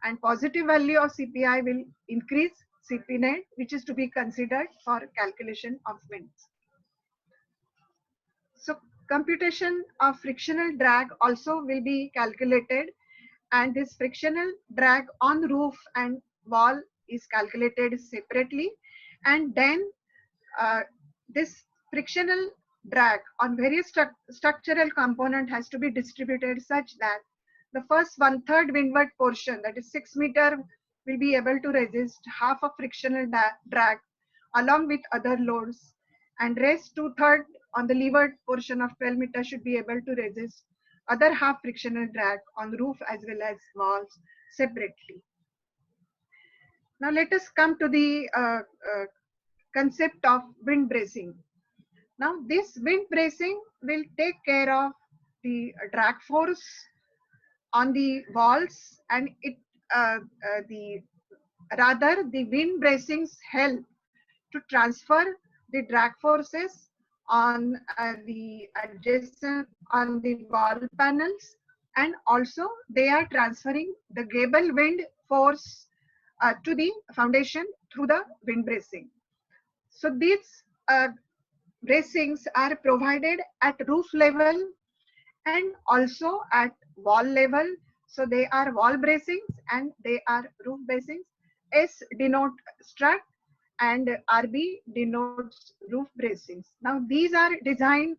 and positive value of CPI will increase CP net, which is to be considered for calculation of winds. So computation of frictional drag also will be calculated, and this frictional drag on roof and wall is calculated separately, and then this frictional drag on various structural component has to be distributed such that the first 1/3 windward portion, that is 6 meter, will be able to resist half of frictional drag along with other loads, and rest 2/3 on the leeward portion of 12 meter should be able to resist other half frictional drag on the roof as well as walls separately. Now let us come to the concept of wind bracing. Now this wind bracing will take care of the drag force on the walls, and the wind bracings help to transfer the drag forces on the adjacent on the wall panels, and also they are transferring the gable wind force to the foundation through the wind bracing. So these bracings are provided at roof level and also at wall level. So they are wall bracings and they are roof bracings. S denote strut and RB denotes roof bracings. Now these are designed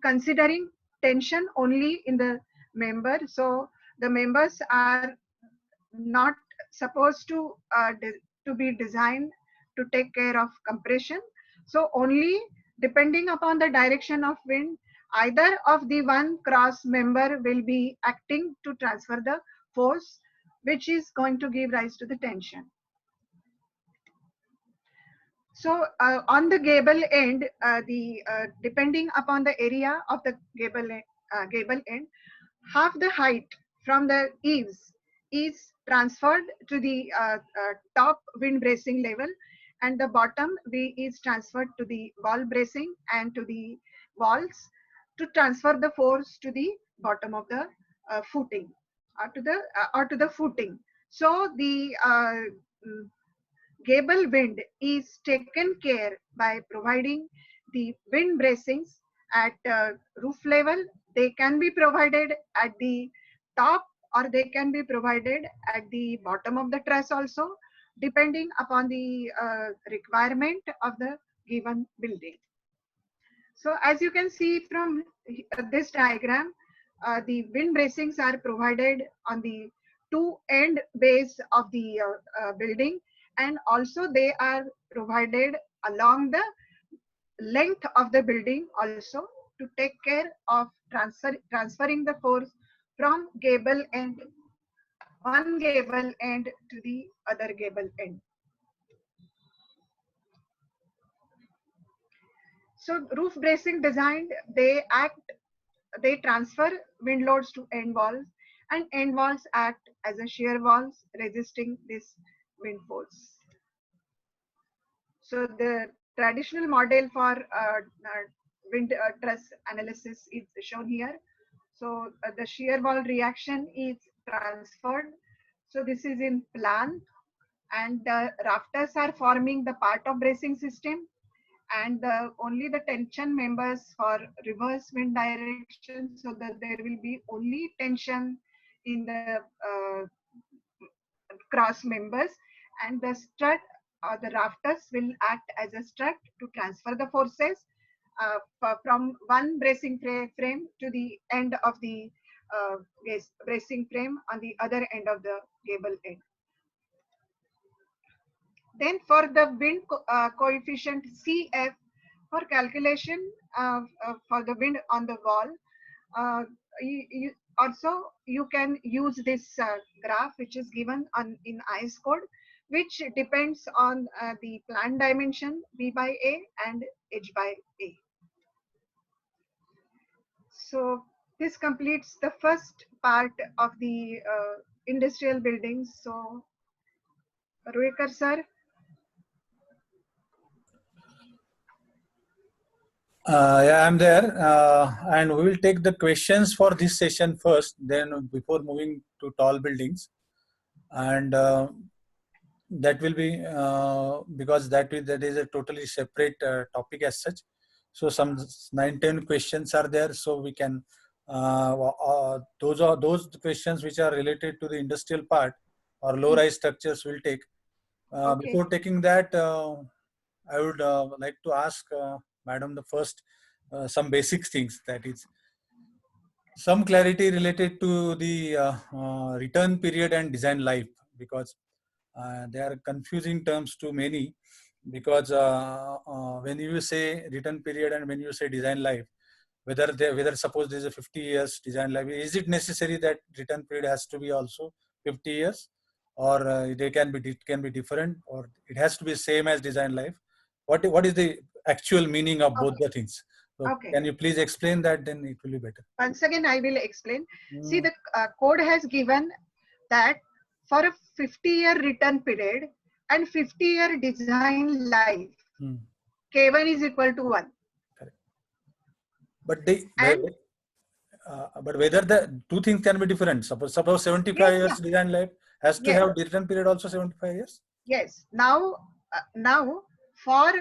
considering tension only in the member. So the members are not supposed to be designed to take care of compression. So only depending upon the direction of wind, either of the one cross member will be acting to transfer the force, which is going to give rise to the tension. So on the gable end, depending upon the area of the gable end, half the height from the eaves is transferred to the top wind bracing level, and the bottom is transferred to the wall bracing and to the walls to transfer the force to the bottom of the footing or to the footing. So the gable wind is taken care by providing the wind bracings at roof level. They can be provided at the top or they can be provided at the bottom of the truss also, depending upon the requirement of the given building. So as you can see from this diagram, the wind bracings are provided on the two end base of the building, and also they are provided along the length of the building also to take care of transferring the force from one gable end to the other gable end. So roof bracing designed, they transfer wind loads to end walls, and end walls act as a shear walls resisting this wind force. So the traditional model for wind truss analysis is shown here. So the shear wall reaction is transferred. So this is in plan, and the rafters are forming the part of bracing system, and only the tension members for reverse wind direction, so that there will be only tension in the cross members, and the strut or the rafters will act as a strut to transfer the forces from one bracing frame to the end of the bracing frame on the other end of the gable end. Then for the wind coefficient CF, for calculation for the wind on the wall, also you can use this graph which is given on in IS code, which depends on the plan dimension B by A and H by A. So this completes the first part of the industrial buildings. So Ruekar sir. Yeah, I'm there. And we will take the questions for this session first, then before moving to tall buildings. And that will be because that is a totally separate topic as such. So some 9-10 questions are there. So we can those are those questions which are related to the industrial part or low-rise structures will take. Okay. Before taking that, I would like to ask Madam the first some basic things, that is some clarity related to the return period and design life, because they are confusing terms to many, because when you say return period and when you say design life, whether suppose there is a 50 years design life, is it necessary that return period has to be also 50 years, or it can be different, or it has to be same as design life? What is the actual meaning of both the things? So Okay. can you please explain that? Then it will be better. Once again, I will explain. See, the code has given that for a 50-year return period and 50-year design life, K1 is equal to 1. Correct. But whether the two things can be different. Suppose 75 years design life has to have return period also 75 years. Yes. Now for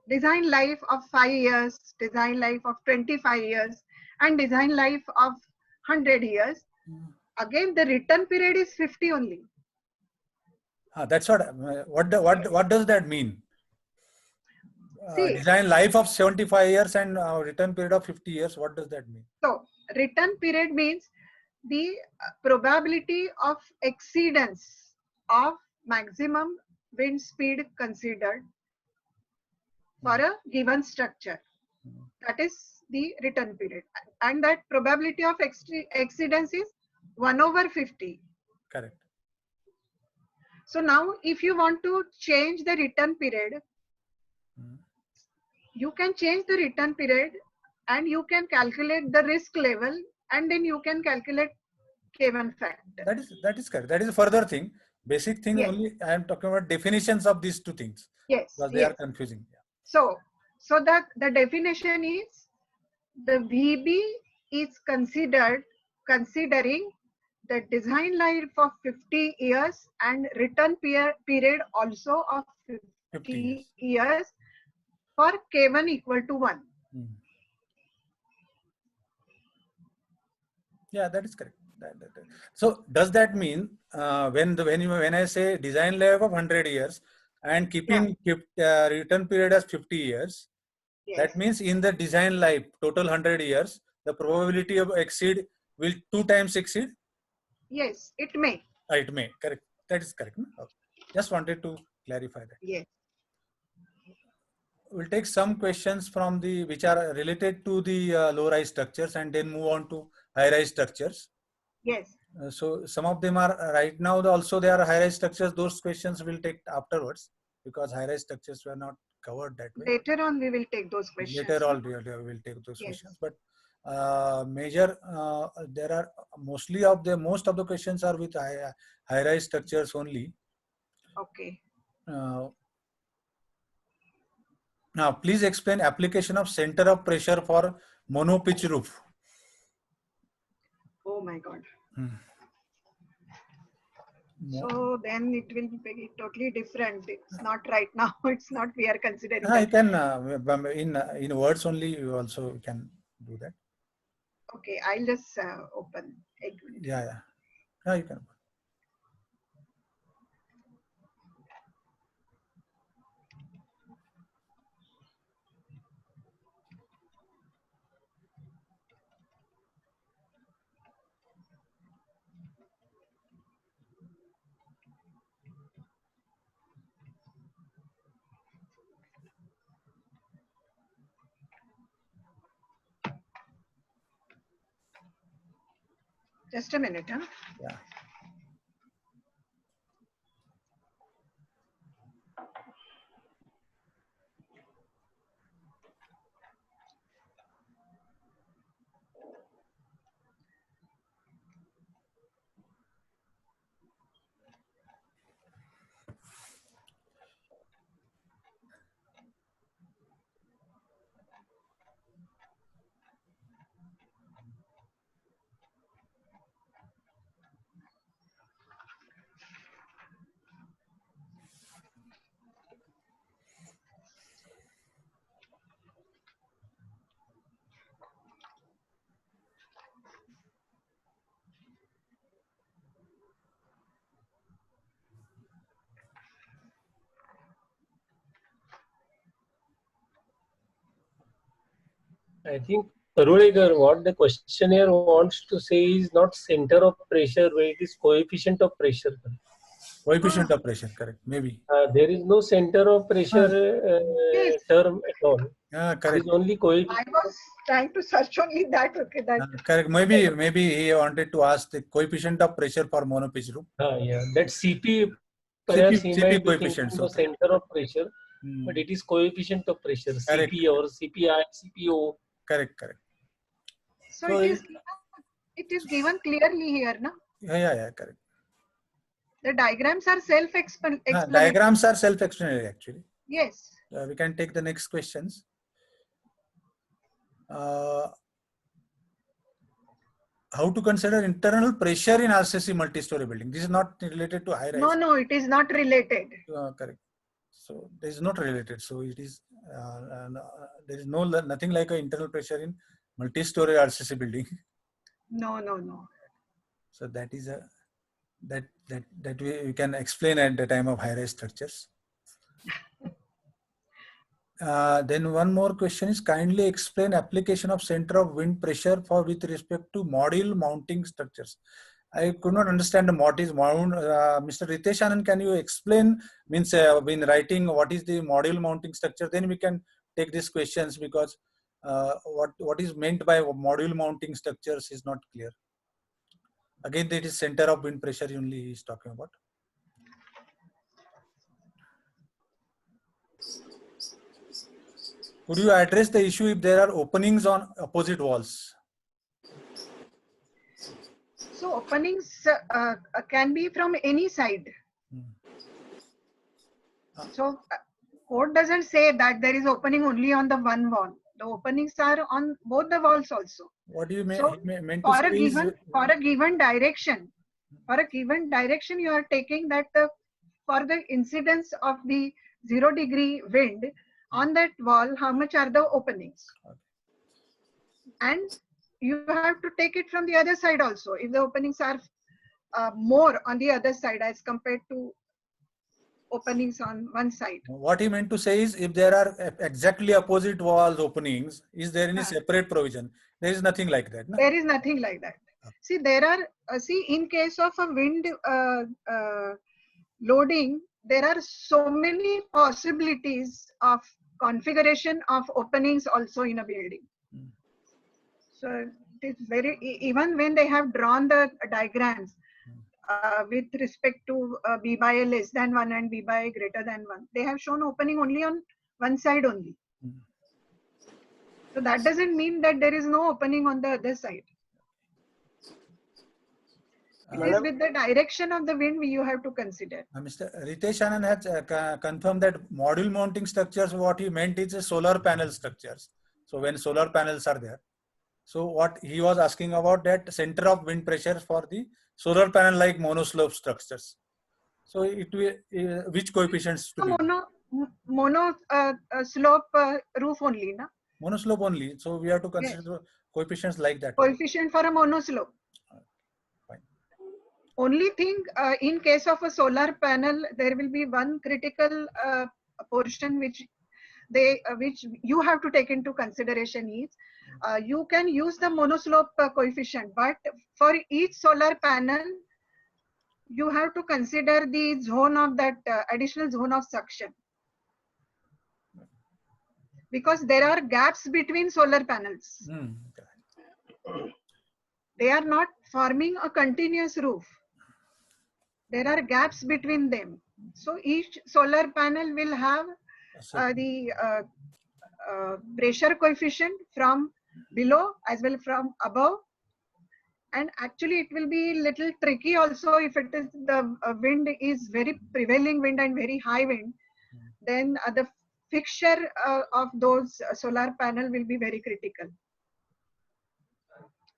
design life of 5 years, design life of 25 years, and design life of 100 years, again the return period is 50 only. That's what does that mean? See, design life of 75 years and return period of 50 years. What does that mean? So return period means the probability of exceedance of maximum wind speed considered for a given structure. That is the return period, and that probability of exceedance is 1/50. Correct. So now if you want to change the return period, you can change the return period and you can calculate the risk level, and then you can calculate K1 factor. That is correct. That is a further thing. Basic thing only. I am talking about definitions of these two things. Yes. Because they are confusing. Yeah. So that the definition is the VB is considering the design life of 50 years and return period also of 50 years for K1 equal to 1. Yeah, that is correct. So does that mean when I say design life of 100 years and keeping return period as 50 years, that means in the design life total 100 years, the probability of exceed will 2 times exceed? Yes, it may. It may. Correct. That is correct. Okay. Just wanted to clarify that. Yes. We'll take some questions from which are related to the low-rise structures and then move on to high-rise structures. Yes. So some of them are right now also they are high-rise structures. Those questions we'll take afterwards because high-rise structures were not covered that way. Later on we will take those questions. Later on we will take those questions. But there are most of the questions are with high-rise structures only. Okay. Now, please explain application of center of pressure for monopitch roof. Oh my God. So then it will be totally different. It's not right now. It's not we are considering. I can in words only. You also can do that. Okay, I'll just open. Yeah, you can. Just a minute, huh? Yeah. I think Arulekar, what the questionnaire wants to say is not center of pressure, but it is coefficient of pressure. Coefficient of pressure, correct? Maybe. There is no center of pressure Yes. term at all. Yeah, It correct. is only coefficient. I was trying to search only that. Okay, that. Correct. Maybe he wanted to ask the coefficient of pressure for monopitch roof. Yeah, that CP, perhaps he CP might be coefficient, thinking the okay. center of pressure, but it is coefficient of pressure, Correct. CP or CPI, CPO. Correct, correct. So So it is given clearly here, no? Yeah, correct. The diagrams are self-explanatory. Diagrams are self-explanatory actually. Yes. We can take the next questions. How to consider internal pressure in RCC multi-story building? This is not related to high rise. No, it is not related. Correct. So this is not related. So it is there is nothing like an internal pressure in multi-story RCC building. No. So that is that we can explain at the time of high-rise structures. Then one more question is, kindly explain application of center of wind pressure for with respect to module mounting structures. I could not understand what is mount. Mr. Ritesh Anand, can you explain, means when writing what is the module mounting structure? Then we can take these questions, because what is meant by module mounting structures is not clear. Again, that is center of wind pressure only he is talking about. Could you address the issue if there are openings on opposite walls? So openings can be from any side. So code doesn't say that there is opening only on the one wall. The openings are on both the walls also. What do you mean? So for a given direction, you are taking that for the incidence of the 0-degree wind on that wall, how much are the openings? And you have to take it from the other side also. If the openings are more on the other side as compared to openings on one side. What he meant to say is, if there are exactly opposite walls openings, is there any separate provision? There is nothing like that. No? There is nothing like that. See, there are, in case of a wind loading, there are so many possibilities of configuration of openings also in a building. So it is very, even when they have drawn the diagrams with respect to B by A less than 1 and B by A greater than 1, they have shown opening only on one side only. So that doesn't mean that there is no opening on the other side. It is with the direction of the wind you have to consider. Mr. Ritesh Anand has confirmed that module mounting structures, what he meant is solar panel structures. So when solar panels are there. So what he was asking about, that center of wind pressure for the solar panel like monoslope structures. So it will, which coefficients to be? Mono slope roof only, na? Monoslope only. So we have to consider coefficients like that. Coefficient for a monoslope. Fine. Only thing, in case of a solar panel, there will be one critical portion which you have to take into consideration is, you can use the monoslope coefficient, but for each solar panel, you have to consider the zone of that additional zone of suction. Because there are gaps between solar panels. they are not forming a continuous roof. There are gaps between them. So each solar panel will have the pressure coefficient from below as well from above. And actually it will be little tricky also if it is the wind is very prevailing wind and very high wind, then the fixture of those solar panel will be very critical.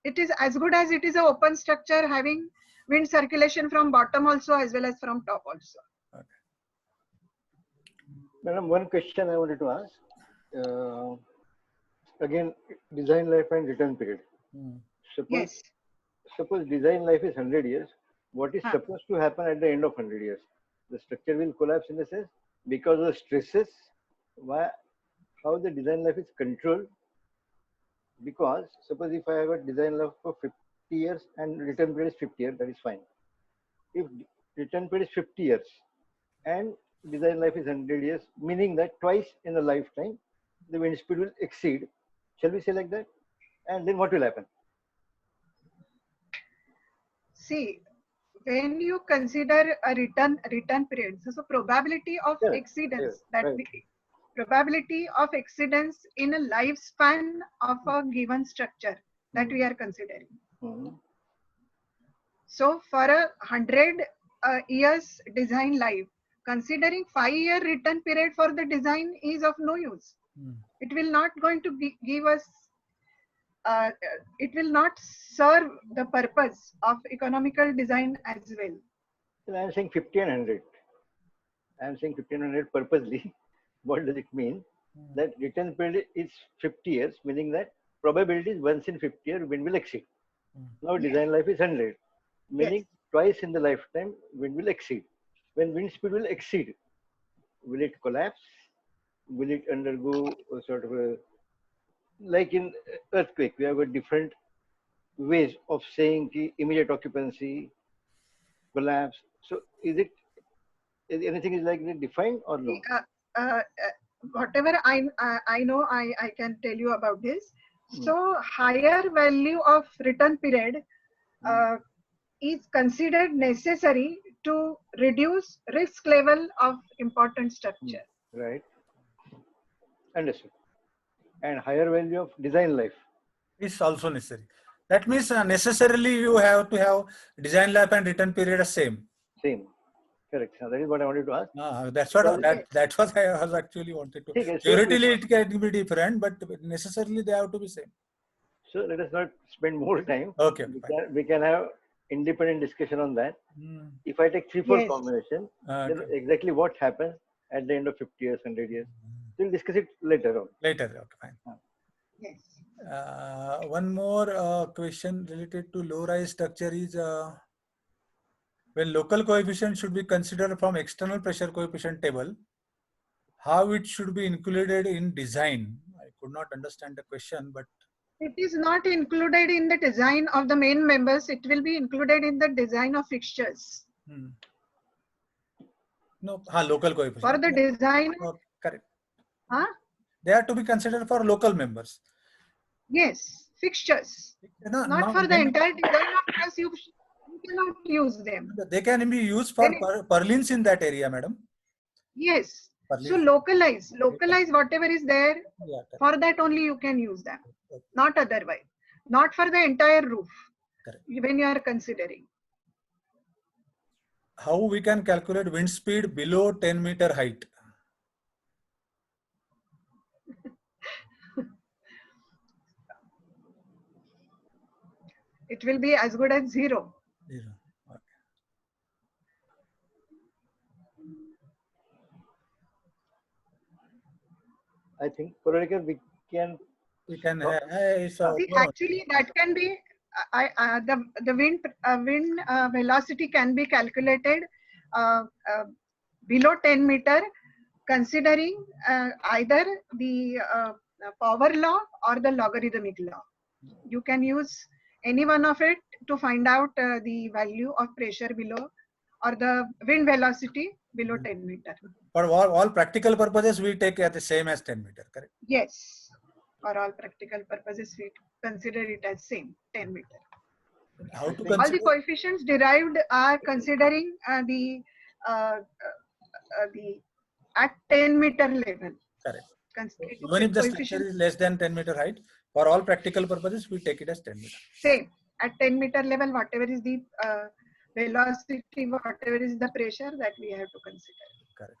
It is as good as it is an open structure having wind circulation from bottom also as well as from top also. Madam, one question I wanted to ask. Again, design life and return period. Yes. Suppose design life is 100 years. What is supposed to happen at the end of 100 years? The structure will collapse in a sense because of the stresses. How the design life is controlled? Because suppose if I have a design life for 50 years and return period is 50 years, that is fine. If return period is 50 years and design life is 100 years, meaning that twice in a lifetime, the wind speed will exceed. Shall we say like that? And then what will happen? See, when you consider a return period, so probability of exceedance, probability of exceedance in a lifespan of a given structure that we are considering. So for a 100 years design life, considering 5-year return period for the design is of no use. It will not going to give us, it will not serve the purpose of economical design as well. So I am saying 50 and 100. I am saying 50 and 100 purposely. What does it mean? That return period is 50 years, meaning that probability is once in 50 years wind will exceed. Now design life is 100, meaning twice in the lifetime wind will exceed. When wind speed will exceed, will it collapse? Will it undergo a sort of a, like in earthquake, we have got different ways of saying the immediate occupancy, collapse. So is anything is like defined or no? Whatever I know, I can tell you about this. So higher value of return period is considered necessary to reduce risk level of important structure. Right. Understood. And higher value of design life is also necessary. That means necessarily you have to have design life and return period are same. Same. Correct. That is what I wanted to ask. That's what I was actually wanted to. Theoretically, it can be different, but necessarily they have to be same. So let us not spend more time. Okay. We can have independent discussion on that. If I take 3-4 combination, then exactly what happens at the end of 50 years, 100 years. We'll discuss it later on. Later, okay, fine. Yes. One more question related to low-rise structure is when local coefficient should be considered from external pressure coefficient table, how it should be included in design? I could not understand the question, but it is not included in the design of the main members. It will be included in the design of fixtures. No, local coefficient. For the design. Correct. They are to be considered for local members. Yes, fixtures. Not for the entire design of house, you cannot use them. They can be used for purlins in that area, madam. Yes. Purlins. So localize whatever is there. For that only you can use them. Not otherwise. Not for the entire roof. Correct. When you are considering. How we can calculate wind speed below 10-meter height? It will be as good as 0. Okay. I think Puralekar, we can. See, actually, that can be the wind velocity can be calculated below 10 meter, considering either the power law or the logarithmic law. You can use any one of it to find out the value of pressure below or the wind velocity below 10 meter. For all practical purposes, we take the same as 10 meter, correct? Yes. For all practical purposes, we consider it as same 10 meter. How to All the consider? coefficients derived are considering the at 10-meter level. Correct. Considering Even if the structure coefficient is less than 10-meter height, for all practical purposes, we take it as 10 meter. same at 10-meter level, whatever is the velocity, whatever is the pressure, that we have to consider. Correct.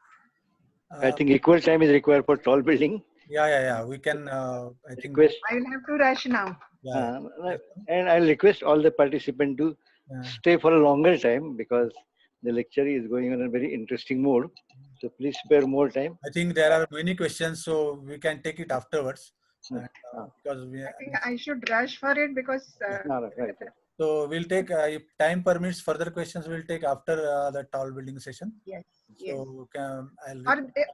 I think equal time is required for tall building. Yeah. We can. I think. Request, I will have to rush now. Yeah. and I'll request all the participants to stay for a longer time because the lecture is going on a very interesting mode. So please spare more time. I think there are many questions, so we can take it afterwards. And, because we. I think I should rush for it because. Right. So we'll take, if time permits, further questions we'll take after the tall building session. Yes. So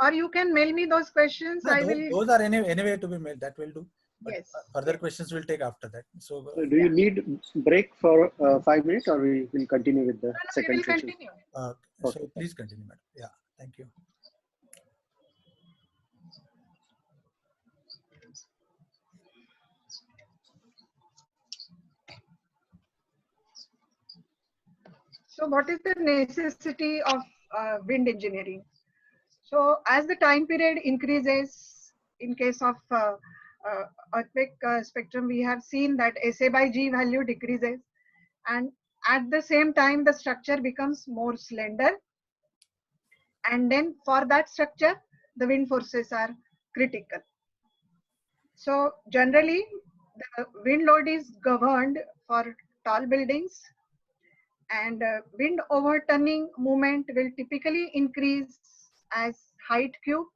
Or you can mail me those questions. No, I will. those are anyway to be mailed. That will do. But Yes. further questions we'll take after that. So Do you need break for 5 minutes, or we will continue with the We second will session? continue. so please continue, madam. Yeah, thank you. So what is the necessity of wind engineering? So as the time period increases, in case of earthquake spectrum, we have seen that SA by G value decreases, and at the same time the structure becomes more slender, and then for that structure the wind forces are critical. So generally the wind load is governed for tall buildings, and wind overturning moment will typically increase as height cube,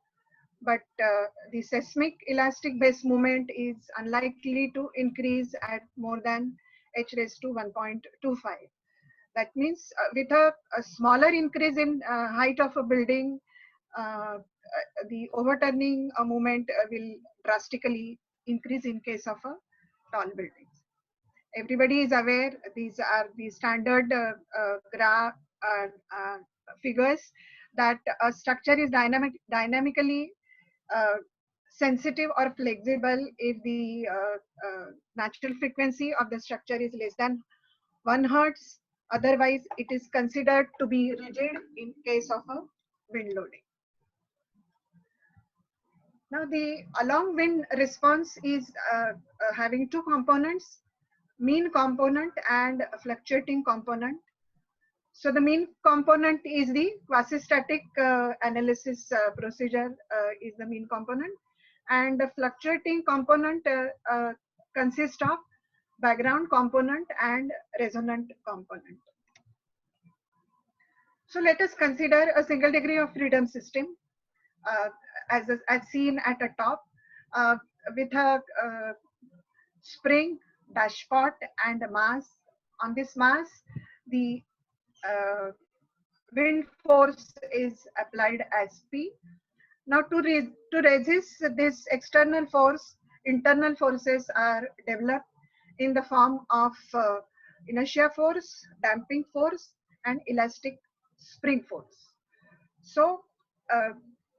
but the seismic elastic base moment is unlikely to increase at more than h raised to 1.25. That means with a smaller increase in height of a building, the overturning moment will drastically increase in case of a tall building. Everybody is aware these are the standard graph figures that a structure is dynamically sensitive or flexible if the natural frequency of the structure is less than 1 hertz. Otherwise, it is considered to be rigid in case of a wind loading. Now, the along wind response is having two components: mean component and fluctuating component. So the mean component is the quasi-static analysis procedure is the mean component, and the fluctuating component consists of background component and resonant component. So let us consider a single degree of freedom system as seen at the top with a spring, dashpot and a mass. On this mass, the wind force is applied as P. Now to resist this external force, internal forces are developed in the form of inertia force, damping force and elastic spring force. So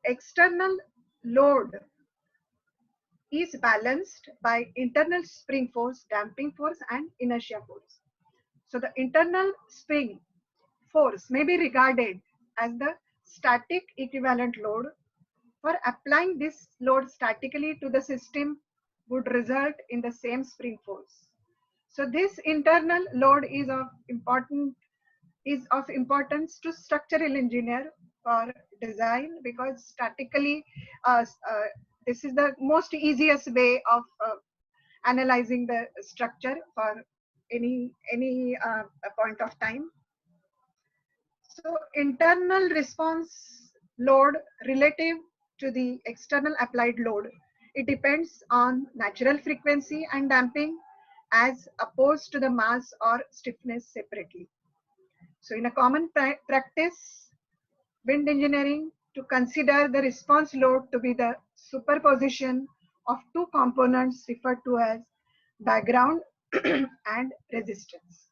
external load is balanced by internal spring force, damping force and inertia force. So the internal spring force may be regarded as the static equivalent load. For applying this load statically to the system would result in the same spring force. So this internal load is of importance to structural engineer for design, because statically this is the most easiest way of analyzing the structure for any point of time. So internal response load relative to the external applied load, it depends on natural frequency and damping as opposed to the mass or stiffness separately. So in a common practice, wind engineering to consider the response load to be the superposition of two components referred to as background and resistance.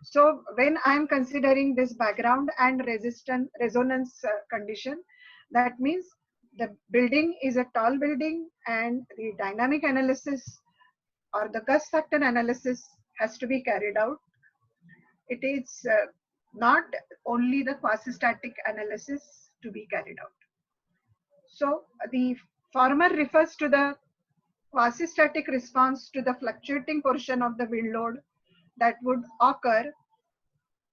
So when I am considering this background and resonance condition, that means the building is a tall building and the dynamic analysis or the gust factor analysis has to be carried out it is not only the quasi-static analysis to be carried out. So the former refers to the quasi-static response to the fluctuating portion of the wind load that would occur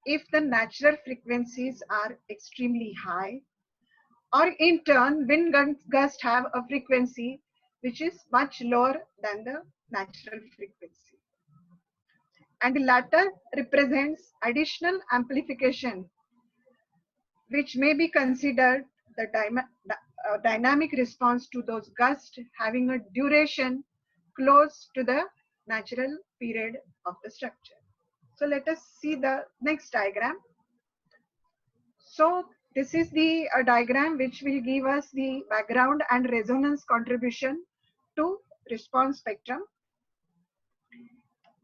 if the natural frequencies are extremely high, or in turn wind gusts have a frequency which is much lower than the natural frequency. And the latter represents additional amplification which may be considered the dynamic response to those gusts having a duration close to the natural period of the structure. So let us see the next diagram. So this is the diagram which will give us the background and resonance contribution to response spectrum.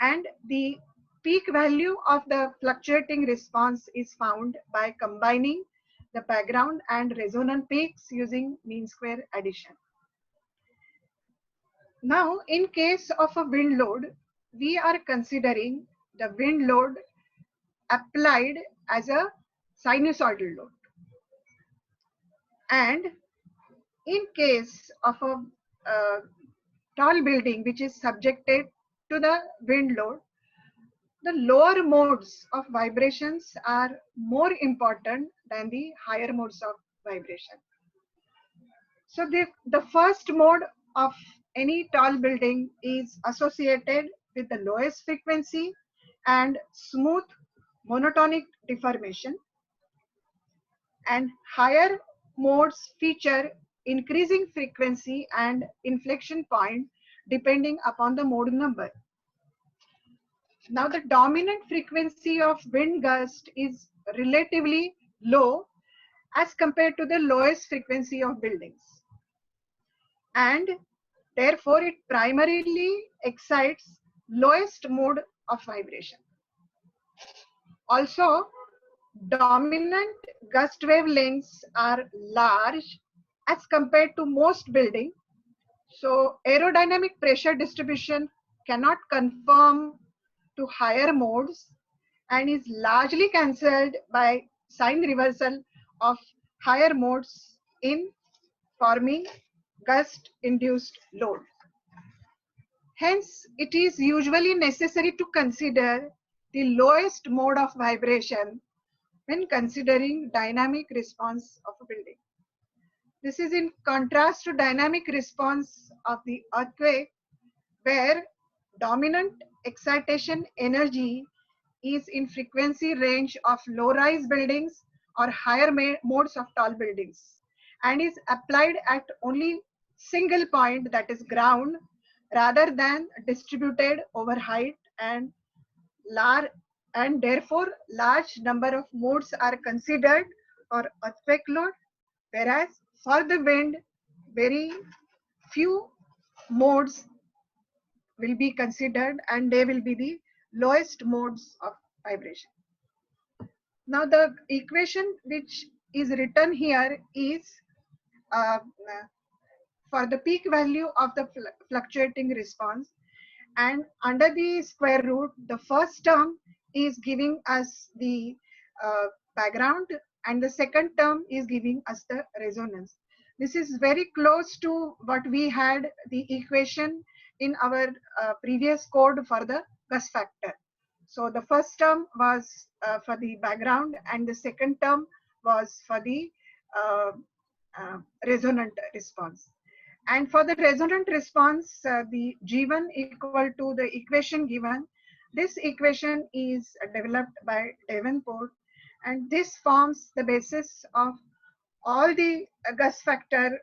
And the peak value of the fluctuating response is found by combining the background and resonant peaks using mean square addition. Now, in case of a wind load, we are considering the wind load applied as a sinusoidal load. And in case of a tall building which is subjected to the wind load, the lower modes of vibrations are more important than the higher modes of vibration. So the first mode of any tall building is associated with the lowest frequency and smooth monotonic deformation, and higher modes feature increasing frequency and inflection point depending upon the mode number. Now the dominant frequency of wind gust is relatively low as compared to the lowest frequency of buildings, and therefore it primarily excites lowest mode of vibration. Also, dominant gust wavelengths are large as compared to most buildings, so aerodynamic pressure distribution cannot conform to higher modes and is largely cancelled by sign reversal of higher modes in forming gust induced load. Hence, it is usually necessary to consider the lowest mode of vibration when considering dynamic response of a building. This is in contrast to dynamic response of the earthquake, where dominant excitation energy is in frequency range of low-rise buildings or higher modes of tall buildings and is applied at only single point, that is ground, rather than distributed over height, and therefore large number of modes are considered for earthquake load, whereas for the wind very few modes will be considered and they will be the lowest modes of vibration. Now the equation which is written here is for the peak value of the fluctuating response, and under the square root the first term is giving us the background and the second term is giving us the resonance. This is very close to what we had the equation in our previous code for the gust factor. So the first term was for the background and the second term was for the resonant response. And for the resonant response, the G1 equal to the equation given. This equation is developed by Davenport, and this forms the basis of all the gust factor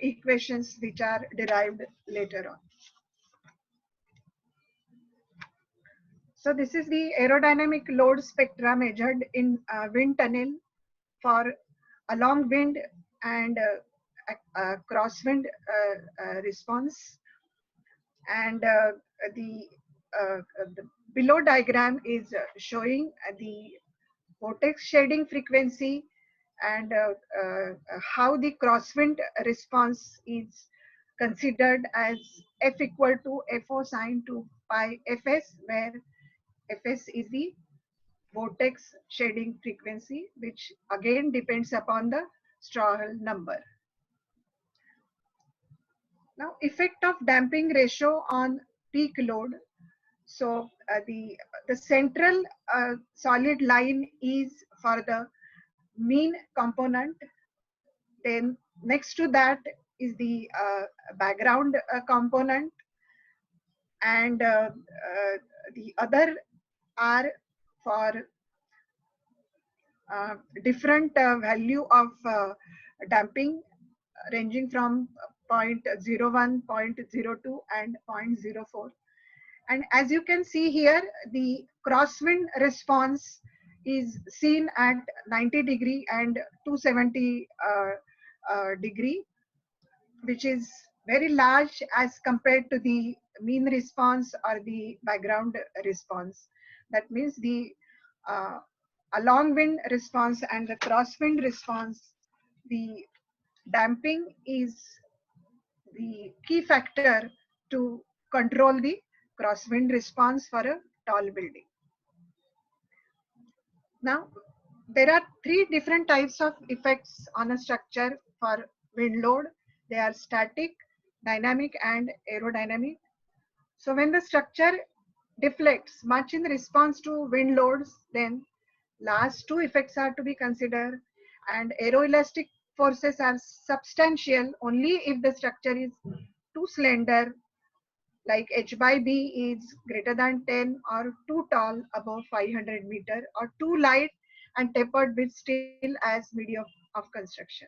equations which are derived later on. So this is the aerodynamic load spectra measured in wind tunnel for along wind and crosswind response, and the below diagram is showing the vortex shading frequency and how the crosswind response is considered as F equal to FO sine 2 pi Fs, where Fs is the vortex shading frequency, which again depends upon the Strouhal number. Now, effect of damping ratio on peak load. So the central solid line is for the mean component. Then next to that is the background component, and the other are for different value of damping ranging from 0.01, 0.02 and 0.04. And as you can see here, the crosswind response is seen at 90 degree and 270 degree, which is very large as compared to the mean response or the background response. That means the along wind response and the crosswind response, the damping is the key factor to control the crosswind response for a tall building. Now, there are three different types of effects on a structure for wind load. They are static, dynamic and aerodynamic. So when the structure deflects much in response to wind loads, then last two effects are to be considered, and aeroelastic forces are substantial only if the structure is too slender, like H by B is greater than 10, or too tall above 500 meter, or too light and tapered with steel as medium of construction.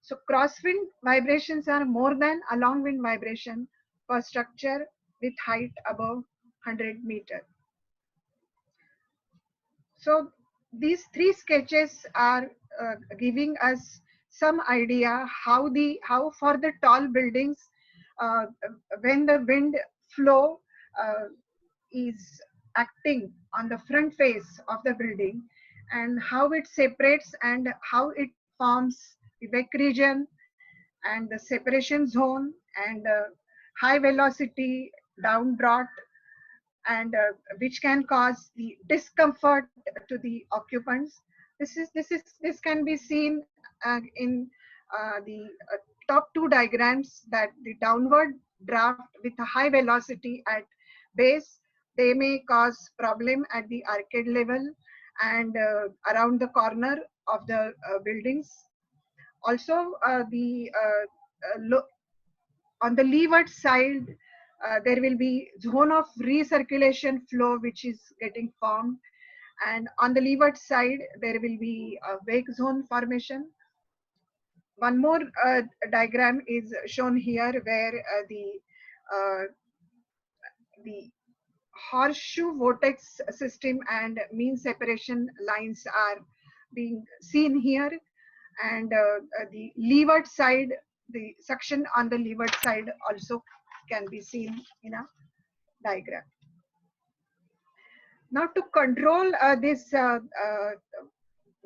So crosswind vibrations are more than along wind vibration for structure with height above 100 meter. So these three sketches are giving us some idea how for the tall buildings, when the wind flow is acting on the front face of the building, and how it separates and how it forms the wake region and the separation zone and high velocity down draught, and which can cause the discomfort to the occupants. This can be seen in the top two diagrams, that the downward draft with a high velocity at base, they may cause problem at the arcade level and around the corner of the buildings. Also, on the leeward side, there will be zone of recirculation flow which is getting formed, and on the leeward side there will be a wake zone formation. One more diagram is shown here, where the horseshoe vortex system and mean separation lines are being seen here, and the leeward side, the suction on the leeward side also can be seen in a diagram. Now, to control this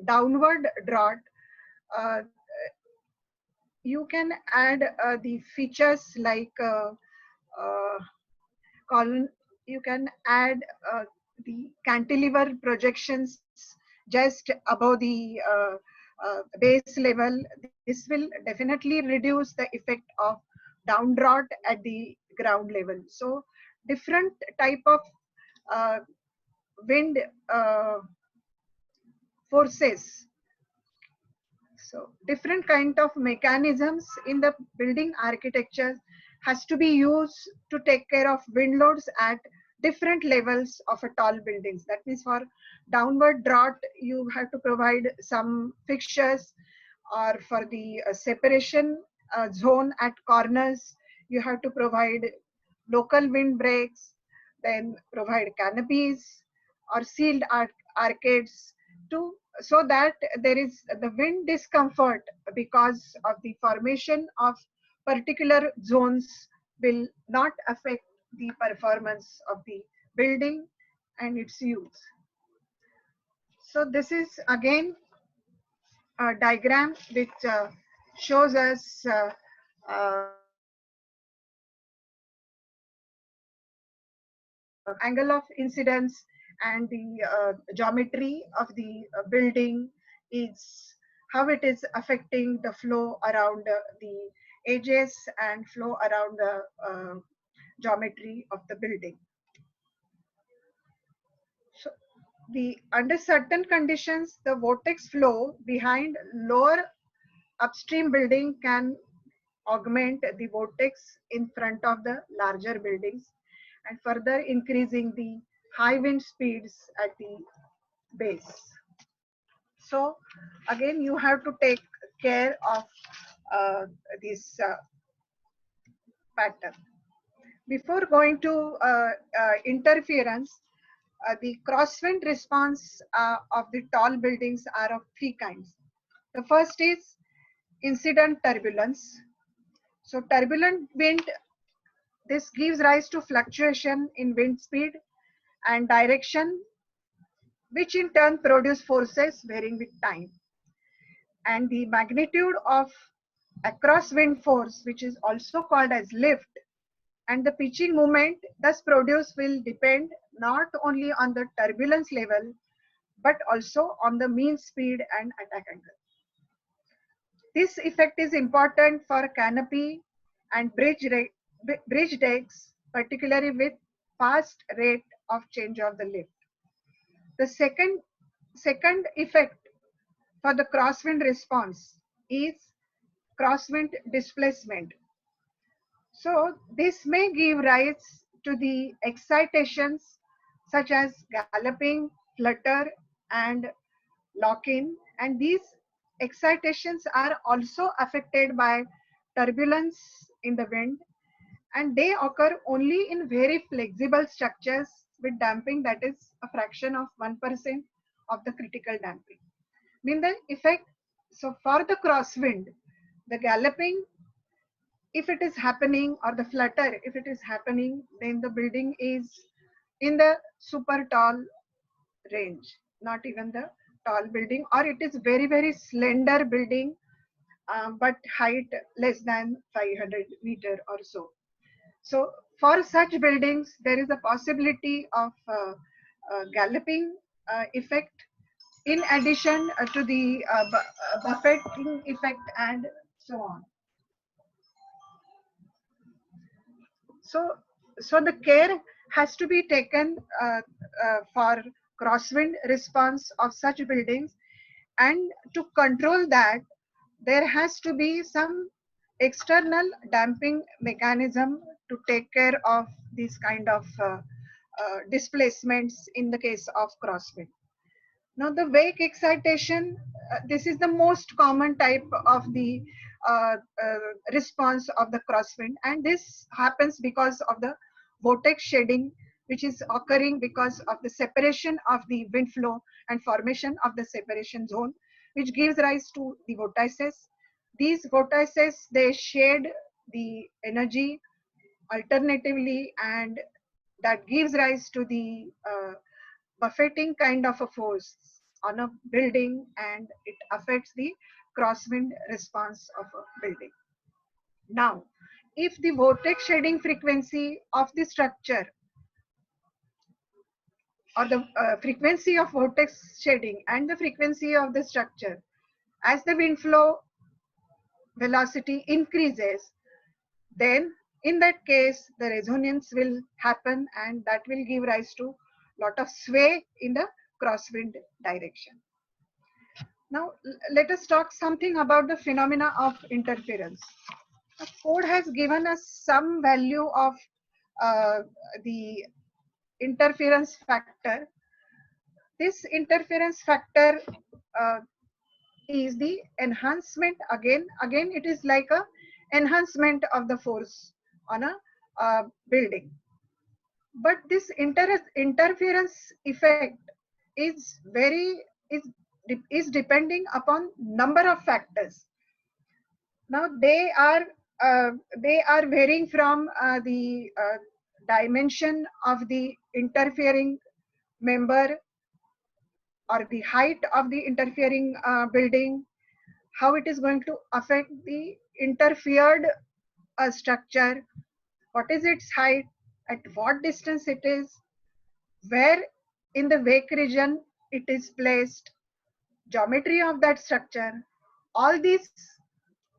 downward draught, you can add the features like you can add the cantilever projections just above the base level. This will definitely reduce the effect of downdraft at the ground level. So different type of wind forces. So different kind of mechanisms in the building architecture has to be used to take care of wind loads at different levels of a tall buildings. That means for downward draught, you have to provide some fixtures, or for the separation zone at corners, you have to provide local wind breaks, then provide canopies or sealed arcades so that there is the wind discomfort because of the formation of particular zones will not affect the performance of the building and its use. So this is again a diagram which shows us angle of incidence and the geometry of the building is how it is affecting the flow around the edges and flow around the geometry of the building. So under certain conditions, the vortex flow behind lower upstream building can augment the vortex in front of the larger buildings and further increasing the high wind speeds at the base. So again, you have to take care of this pattern. Before going to interference, the crosswind response of the tall buildings are of three kinds. The first is incident turbulence. So turbulent wind, this gives rise to fluctuation in wind speed and direction, which in turn produce forces varying with time. And the magnitude of across wind force, which is also called as lift, and the pitching moment thus produced will depend not only on the turbulence level, but also on the mean speed and attack angle. This effect is important for canopy and bridge decks, particularly with fast rate of change of the lift. The second effect for the crosswind response is crosswind displacement. So this may give rise to the excitations such as galloping, flutter, and lock-in, and these excitations are also affected by turbulence in the wind, and they occur only in very flexible structures with damping that is a fraction of 1% of the critical damping. Mean the effect, so for the crosswind, the galloping, if it is happening, or the flutter, if it is happening, then the building is in the super tall range, not even the tall building, or it is very, very slender building, but height less than 500 meter or so. So for such buildings, there is a possibility of galloping effect in addition to the buffeting effect and so on. So the care has to be taken for crosswind response of such buildings, and to control that, there has to be some external damping mechanism to take care of these kind of displacements in the case of crosswind. Now the wake excitation, this is the most common type of the response of the crosswind, and this happens because of the vortex shedding, which is occurring because of the separation of the wind flow and formation of the separation zone, which gives rise to the vortices. These vortices, they shed the energy alternatively, and that gives rise to the buffeting kind of a force on a building, and it affects the crosswind response of a building. Now, if the vortex shedding frequency of the structure, or the frequency of vortex shedding and the frequency of the structure, as the wind flow velocity increases, then in that case the resonance will happen, and that will give rise to lot of sway in the crosswind direction. Now let us talk something about the phenomena of interference. The code has given us some value of the interference factor. This interference factor is the enhancement, again it is like a enhancement of the force on a building. But this interference effect is depending upon number of factors. Now they are varying from the dimension of the interfering member, or the height of the interfering building, how it is going to affect the interfered structure, what is its height, at what distance it is, where in the wake region it is placed, geometry of that structure, all these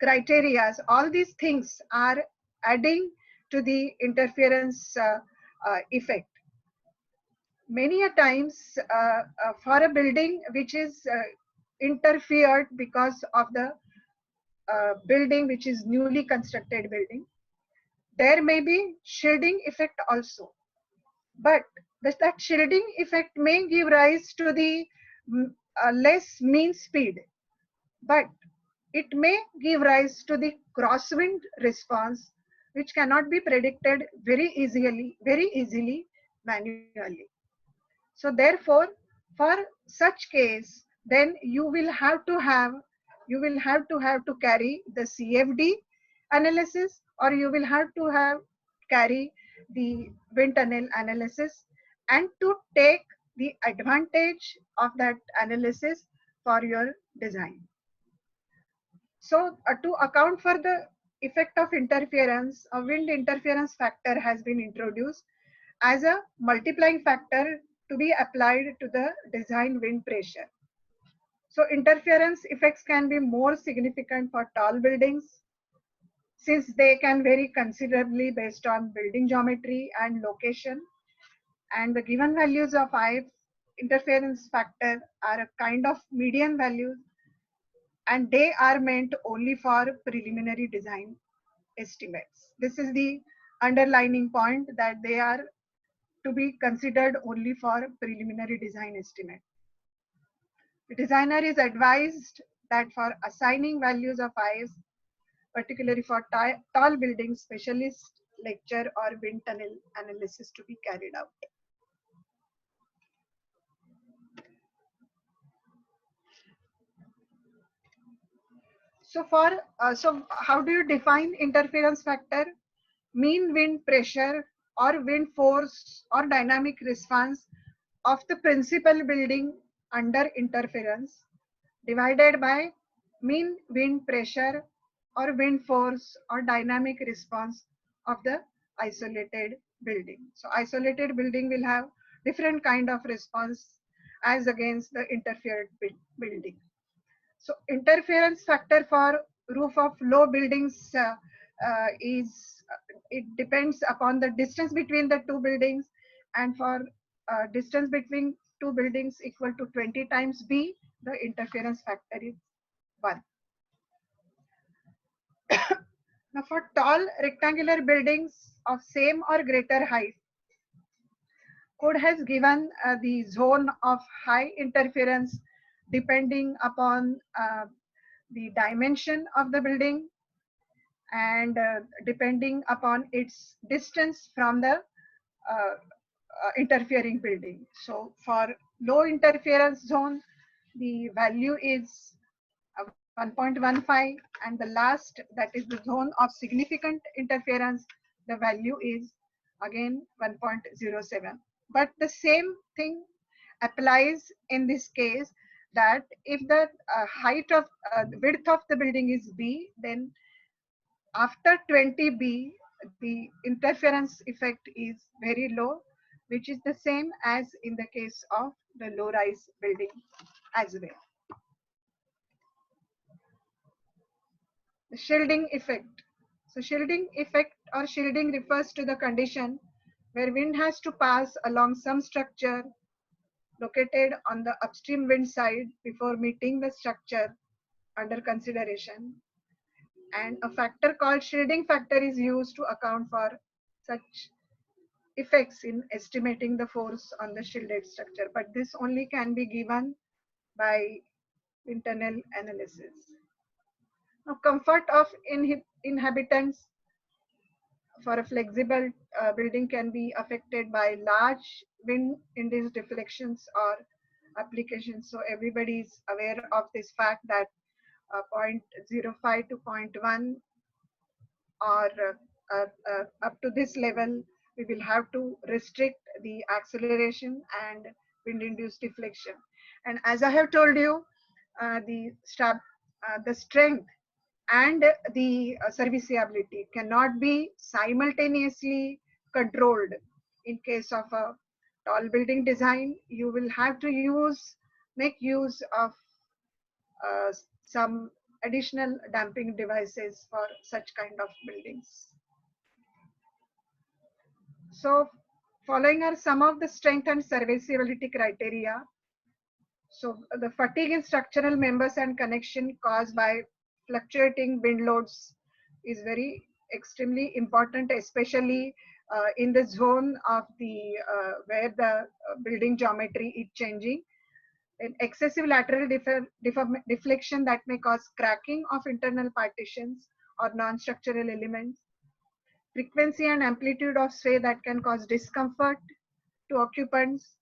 criteria, all these things are adding to the interference effect. Many a times for a building which is interfered because of the building which is newly constructed building, there may be shielding effect also, but that shielding effect may give rise to the less mean speed, but it may give rise to the crosswind response, which cannot be predicted very easily manually. So therefore, for such case, then you will have to carry the CFD analysis, or you will have to carry the wind tunnel analysis, and to take the advantage of that analysis for your design. So to account for the effect of interference, a wind interference factor has been introduced as a multiplying factor to be applied to the design wind pressure. So interference effects can be more significant for tall buildings, since they can vary considerably based on building geometry and location. And the given values of I interference factor are a kind of median values, and they are meant only for preliminary design estimates. This is the underlining point, that they are to be considered only for preliminary design estimate. The designer is advised that for assigning values of Is, particularly for tall buildings, specialist lecture or wind tunnel analysis to be carried out. So how do you define interference factor? Mean wind pressure or wind force or dynamic response of the principal building under interference divided by mean wind pressure or wind force or dynamic response of the isolated building. So isolated building will have different kind of response as against the interfered building. So interference factor for roof of low buildings it depends upon the distance between the two buildings, and for distance between two buildings equal to 20 times B, the interference factor is 1. Now for tall rectangular buildings of same or greater height, code has given the zone of high interference depending upon the dimension of the building and depending upon its distance from the interfering building. So for low interference zone, the value is 1.15, and the last, that is the zone of significant interference, the value is again 1.07. But the same thing applies in this case, that if the height of width of the building is B, then after 20 B, the interference effect is very low, which is the same as in the case of the low-rise building as well. The shielding effect. So shielding effect or shielding refers to the condition where wind has to pass along some structure located on the upstream wind side before meeting the structure under consideration. And a factor called shielding factor is used to account for such effects in estimating the force on the shielded structure. But this only can be given by internal analysis. Now, comfort of inhabitants for a flexible building can be affected by large wind-induced deflections or applications. So everybody is aware of this fact that 0.05 to 0.1 or up to this level, we will have to restrict the acceleration and wind-induced deflection. And as I have told you, the strength and the serviceability cannot be simultaneously controlled in case of a tall building design, you will have to make use of some additional damping devices for such kind of buildings. So following are some of the strength and serviceability criteria. So the fatigue in structural members and connection caused by fluctuating wind loads is very extremely important, especially in the zone of the where the building geometry is changing. An excessive lateral deflection that may cause cracking of internal partitions or non-structural elements. Frequency and amplitude of sway that can cause discomfort to occupants.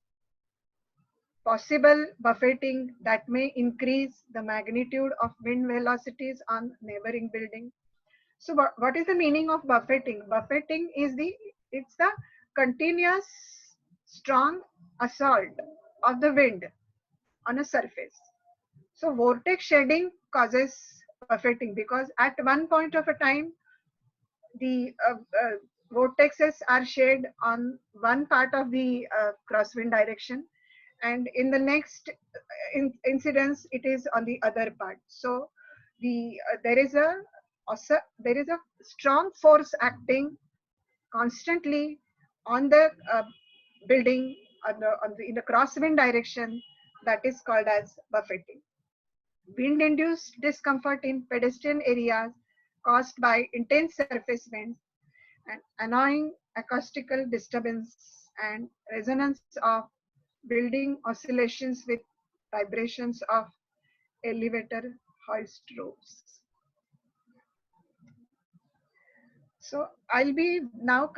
Possible buffeting that may increase the magnitude of wind velocities on neighboring building. So what is the meaning of buffeting? Buffeting is it's the continuous strong assault of the wind on a surface. So vortex shedding causes buffeting because at one point of a time, the vortexes are shed on one part of the crosswind direction, and in the next incidence it is on the other part. So there is a strong force acting constantly on the building in the crosswind direction, that is called as buffeting. Wind induced discomfort in pedestrian areas caused by intense surface winds and annoying acoustical disturbance and resonance of building oscillations with vibrations of elevator hoist rows. So I'll be now,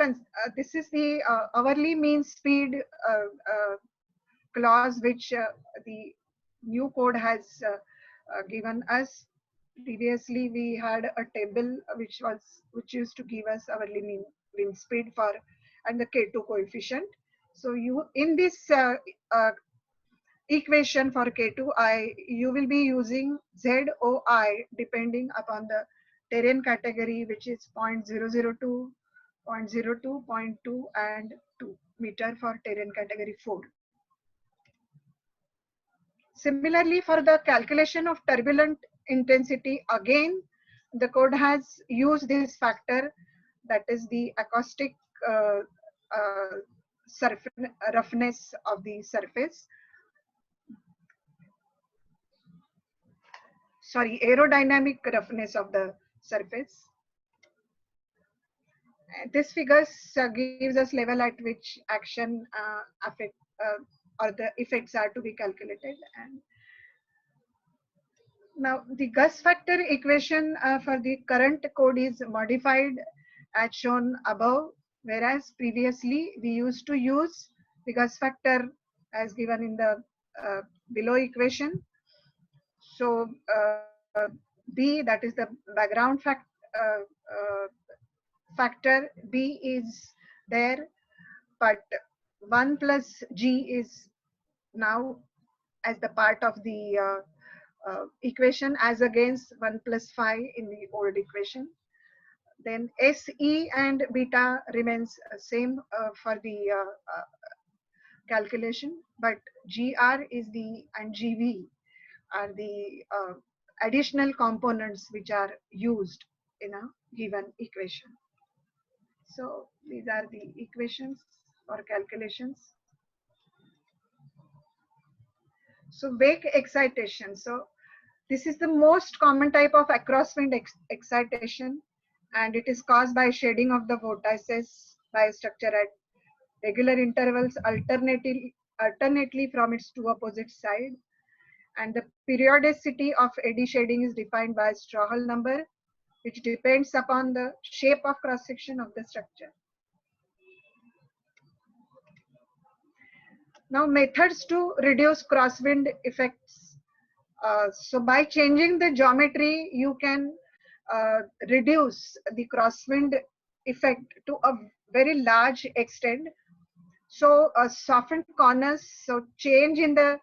this is the hourly mean speed clause which the new code has given us. Previously we had a table which used to give us hourly mean wind speed for and the K2 coefficient. So you in this equation for K2I, you will be using ZOI depending upon the terrain category, which is 0.002, 0.02, 0.2 and 2 meter for terrain category 4. Similarly, for the calculation of turbulent intensity, again, the code has used this factor, that is the acoustic roughness of the surface. Sorry, aerodynamic roughness of the surface. This figures gives us level at which action affect or the effects are to be calculated. And now the Gus factor equation for the current code is modified as shown above, whereas previously we used to use the Gus factor as given in the below equation. So B, that is the background factor, B is there, but 1 plus G is now as the part of the equation as against 1 plus phi in the old equation. Then SE and beta remains same for the calculation, but GR is and GV are the additional components which are used in a given equation. So these are the equations for calculations. So wake excitation. So this is the most common type of across-wind excitation, and it is caused by shading of the vortices by a structure at regular intervals alternately from its two opposite sides. And the periodicity of eddy shading is defined by Strouhal number, which depends upon the shape of cross-section of the structure. Now methods to reduce crosswind effects. So by changing the geometry, you can reduce the crosswind effect to a very large extent. So softened corners, so change in the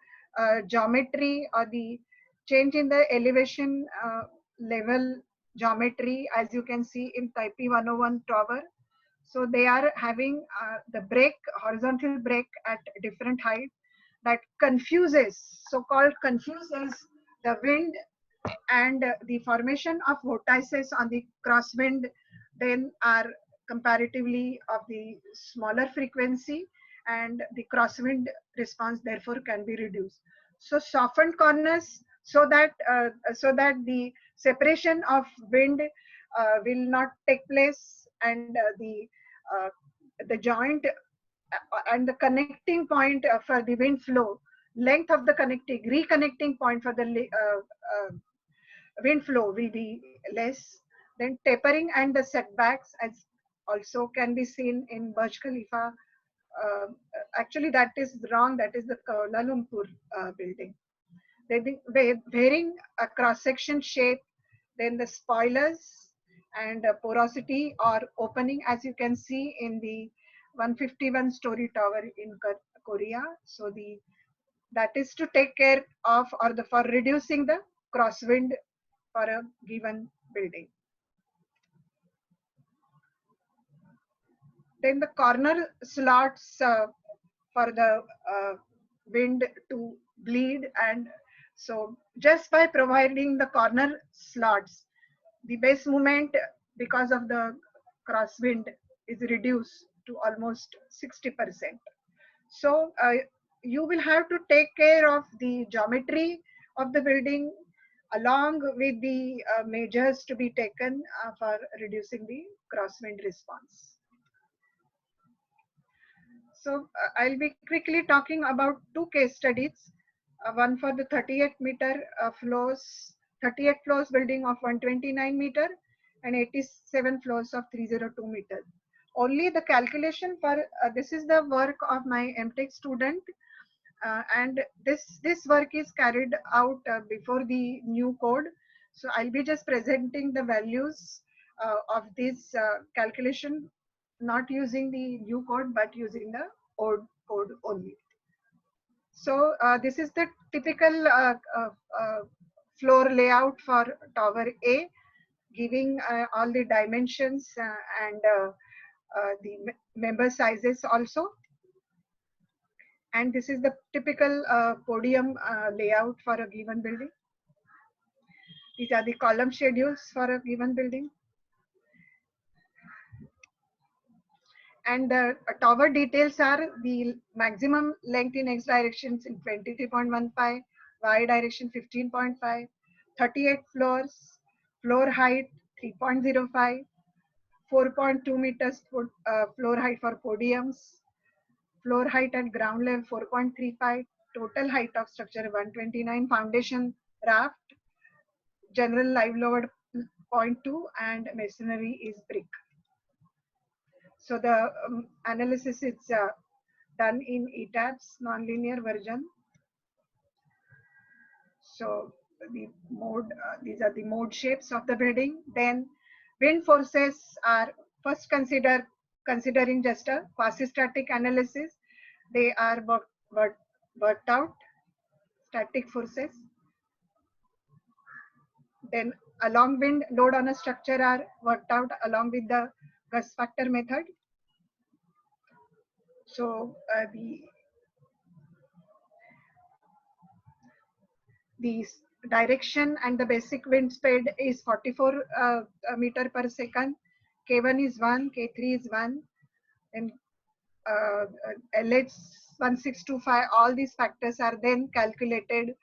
geometry or the change in the elevation level geometry, as you can see in Taipei 101 tower. So they are having the break, horizontal break at different height that confuses, so-called confuses the wind, and the formation of vortices on the crosswind then are comparatively of the smaller frequency, and the crosswind response therefore can be reduced. So softened corners, so that the separation of wind will not take place, and the joint and the connecting point for the wind flow, length of the reconnecting point for the wind flow will be less. Then tapering and the setbacks as also can be seen in Burj Khalifa. Actually, that is wrong. That is the Kuala Lumpur building. Then varying a cross-section shape, then the spoilers and porosity or opening, as you can see in the 151-story tower in Korea. So that is to take care of, or for reducing the crosswind for a given building. Then the corner slots for the wind to bleed, and so just by providing the corner slots, the base moment because of the crosswind is reduced to almost 60%. So you will have to take care of the geometry of the building along with the measures to be taken for reducing the crosswind response. So I'll be quickly talking about two case studies. One for the 38 floors building of 129 meter and 87 floors of 302 meter. Only the calculation for this is the work of my MTech student, and this work is carried out before the new code. So I'll be just presenting the values of this calculation, not using the new code but using the old code only. So this is the typical floor layout for tower A, giving all the dimensions and the member sizes also. And this is the typical podium layout for a given building. These are the column schedules for a given building. And the tower details are the maximum length in x directions in 23.15, y direction 15.5, 38 floors, floor height 3.05, 4.2 meters floor height for podiums, floor height at ground level 4.35, total height of structure 129, foundation raft, general live load 0.2, and masonry is brick. So the analysis is done in ETABS nonlinear version. So the mode, these are the mode shapes of the building. Then wind forces are first considering just a quasi-static analysis. They are worked out, static forces. Then along wind load on a structure are worked out along with the gust factor method. So the direction and the basic wind speed is 44 meter per second. K1 is 1, K3 is 1, and LH 1625, all these factors are then calculated.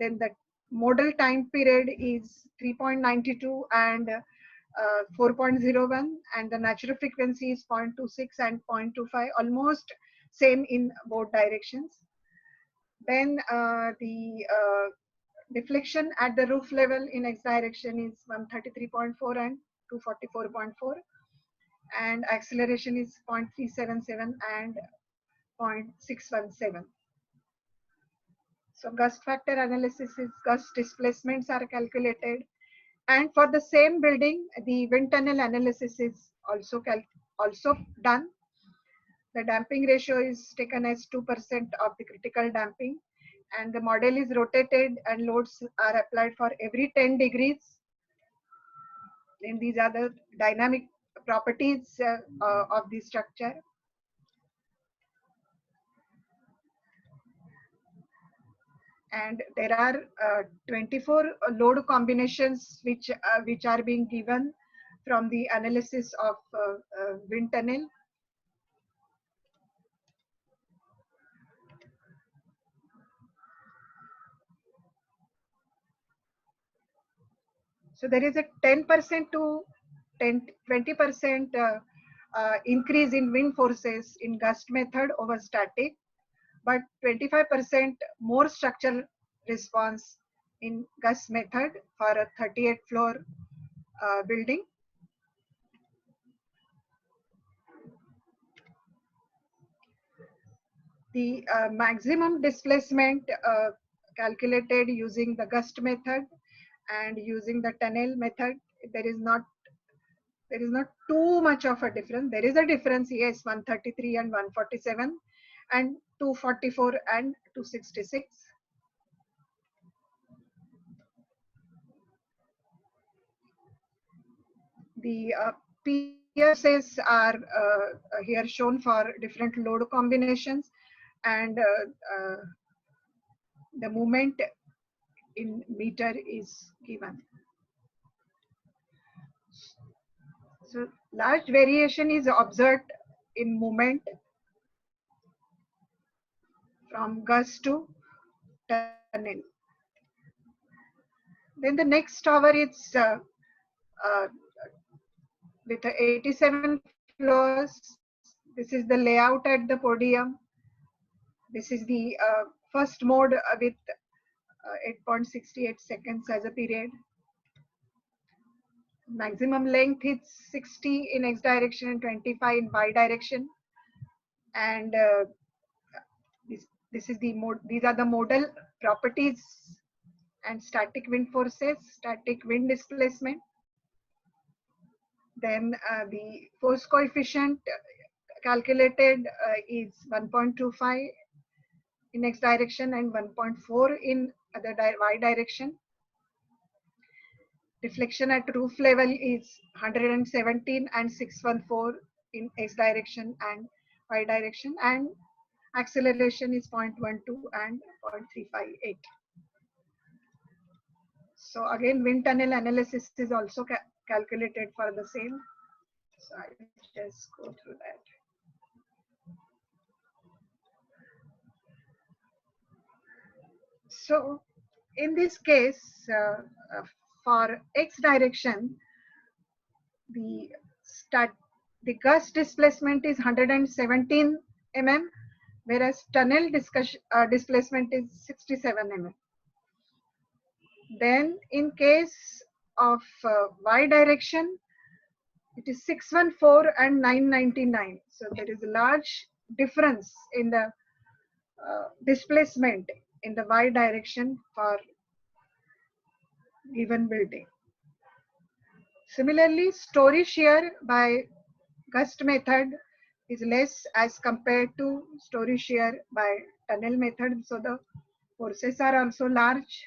Then the modal time period is 3.92 and 4.01, and the natural frequency is 0.26 and 0.25, almost same in both directions. Then the deflection at the roof level in x direction is 133.4 and 244.4, and acceleration is 0.377 and 0.617. So gust factor analysis is gust displacements are calculated, and for the same building the wind tunnel analysis is also done. The damping ratio is taken as 2% of the critical damping, and the model is rotated and loads are applied for every 10 degrees. Then these are the dynamic properties of the structure. And there are 24 load combinations which are being given from the analysis of wind tunnel. So there is a 10% to 20% increase in wind forces in gust method over static, but 25% more structural response in gust method for a 38 floor building. The maximum displacement calculated using the gust method and using the tunnel method, there is not too much of a difference. There is a difference, yes, 133 and 147 and 244 and 266. The PSs are here shown for different load combinations, and the moment in meter is given. So large variation is observed in movement from gust to tunnel. Then the next tower is with 87 floors. This is the layout at the podium. This is the first mode with 8.68 seconds as a period. Maximum length is 60 in X direction and 25 in Y direction. And this is the mode. These are the modal properties and static wind forces, static wind displacement. Then the force coefficient calculated is 1.25 in X direction and 1.4 in other Y direction. Deflection at roof level is 117 and 614 in X direction and Y direction, and acceleration is 0.12 and 0.358. So again, wind tunnel analysis is also calculated for the same. So I will just go through that. So in this case, for X direction, the gust displacement is 117 mm, whereas tunnel displacement is 67 mm. Then in case of Y direction, it is 614 and 999. So there is a large difference in the displacement in the Y direction for given building. Similarly, story shear by gust method is less as compared to story shear by tunnel method. So the forces are also large.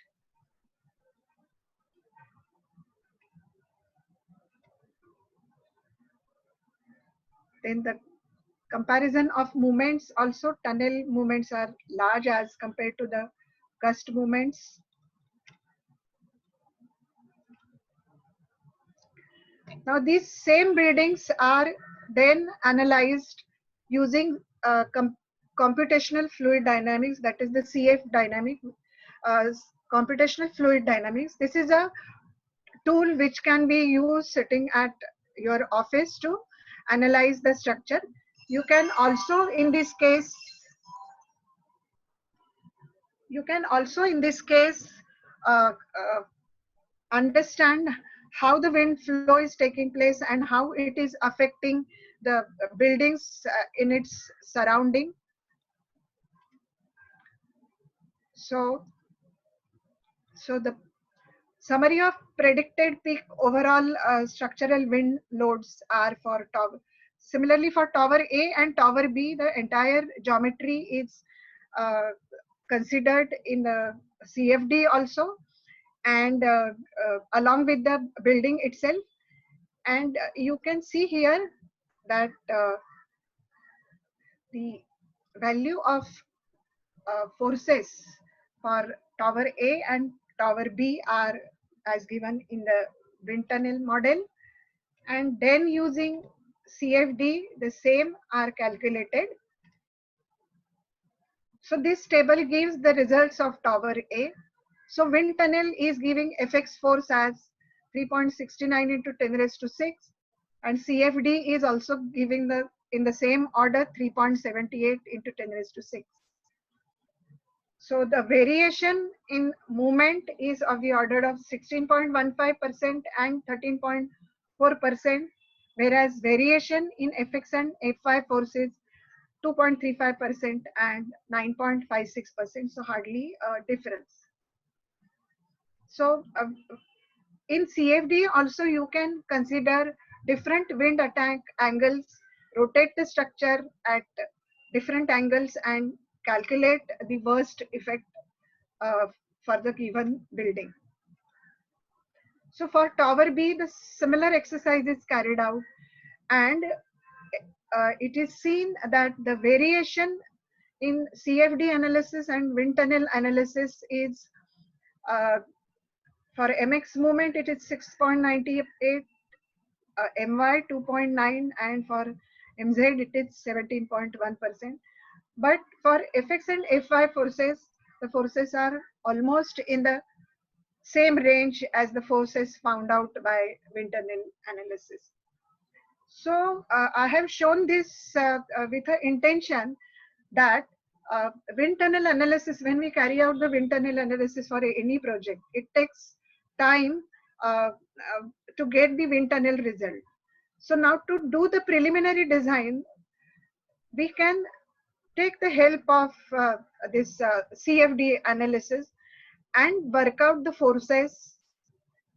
Then the comparison of movements, also tunnel movements are large as compared to the gust movements. Now these same buildings are then analyzed using computational fluid dynamics, that is the CF dynamic, computational fluid dynamics. This is a tool which can be used sitting at your office to analyze the structure. You can also in this case understand how the wind flow is taking place and how it is affecting the buildings in its surrounding. So the summary of predicted peak overall structural wind loads are for tower. Similarly, for tower A and tower B, the entire geometry is considered in the CFD also, and along with the building itself. And you can see here that the value of forces for tower A and tower B are as given in the wind tunnel model, and then using CFD the same are calculated. So this table gives the results of tower A. So wind tunnel is giving FX force as 3.69 into 10 raised to 6, and CFD is also giving the in the same order 3.78 into 10 raised to 6. So the variation in movement is of the order of 16.15% and 13.4%, whereas variation in FX and FY forces 2.35% and 9.56%, so hardly a difference. So in CFD also you can consider different wind attack angles, rotate the structure at different angles and calculate the worst effect for the given building. So for tower B, the similar exercise is carried out, and it is seen that the variation in CFD analysis and wind tunnel analysis is for MX movement it is 6.98, MY 2.9, and for MZ it is 17.1%. But for FX and FY forces, the forces are almost in the same range as the forces found out by wind tunnel analysis. So I have shown this with the intention that wind tunnel analysis, when we carry out the wind tunnel analysis for any project, it takes time to get the wind tunnel result. So now to do the preliminary design, we can take the help of this CFD analysis and work out the forces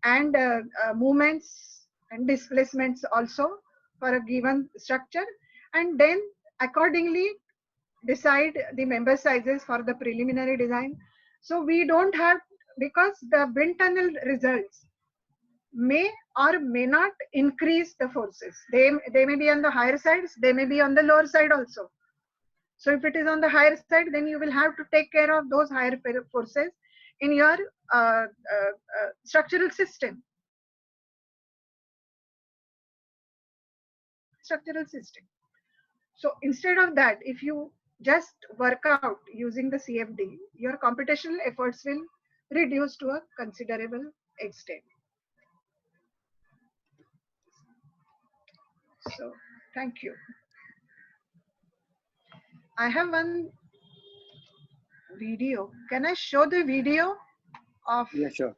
and movements and displacements also for a given structure, and then accordingly decide the member sizes for the preliminary design. So we don't have, because the wind tunnel results may or may not increase the forces. They may be on the higher sides, they may be on the lower side also. So if it is on the higher side, then you will have to take care of those higher forces in your structural system. So instead of that, if you just work out using the CFD, your computational efforts will reduce to a considerable extent. So thank you. I have one video. Can I show the video of? Yeah, sure.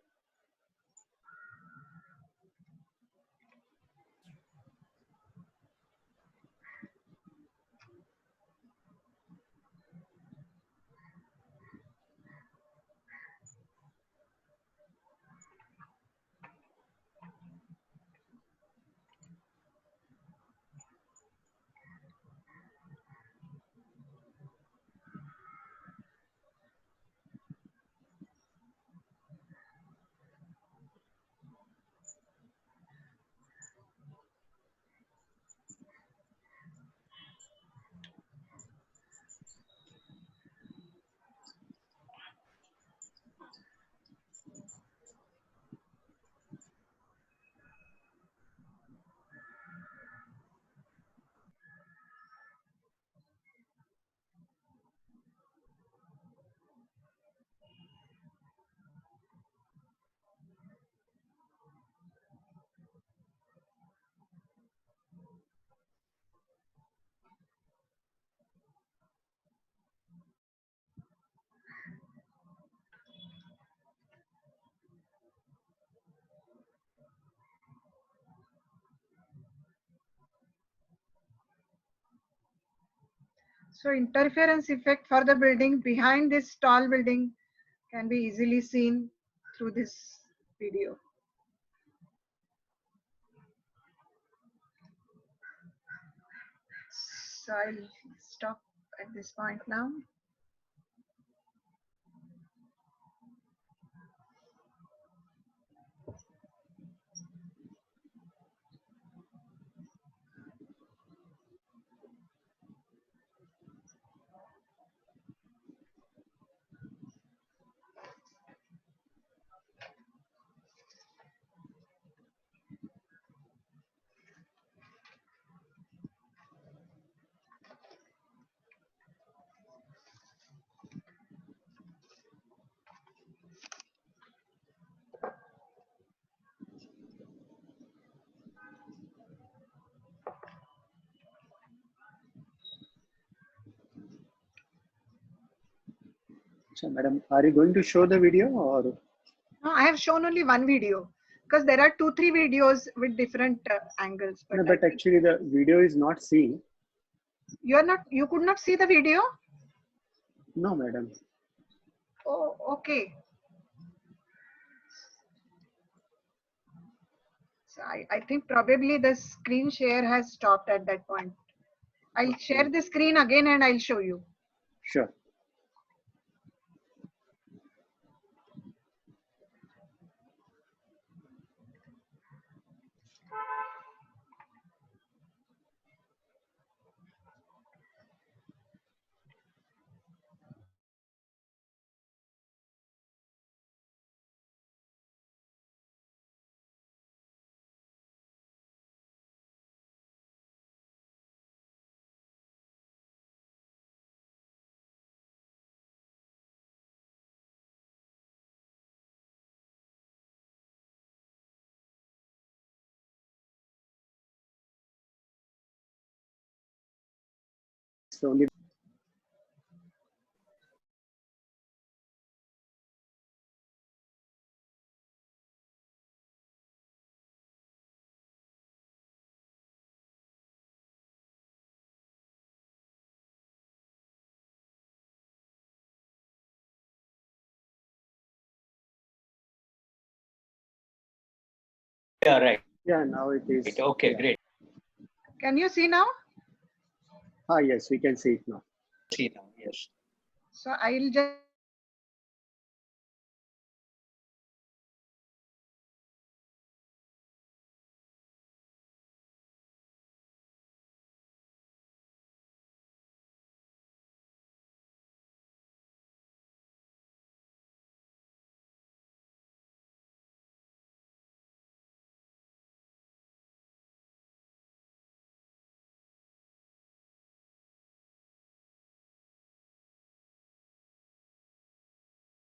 So interference effect for the building behind this tall building can be easily seen through this video. So I'll stop at this point now. So, madam, are you going to show the video or? No, I have shown only one video because there are 2-3 videos with different angles. No, I but think actually the video is not seen. you could not see the video. No, madam. Oh, okay. So I think probably the screen share has stopped at that point. I'll share the screen again and I'll show you. Sure. So only Yeah, right. yeah, now it is. Okay, great. Can you see now? Ah, yes, we can see it now. See now, yes. So I'll just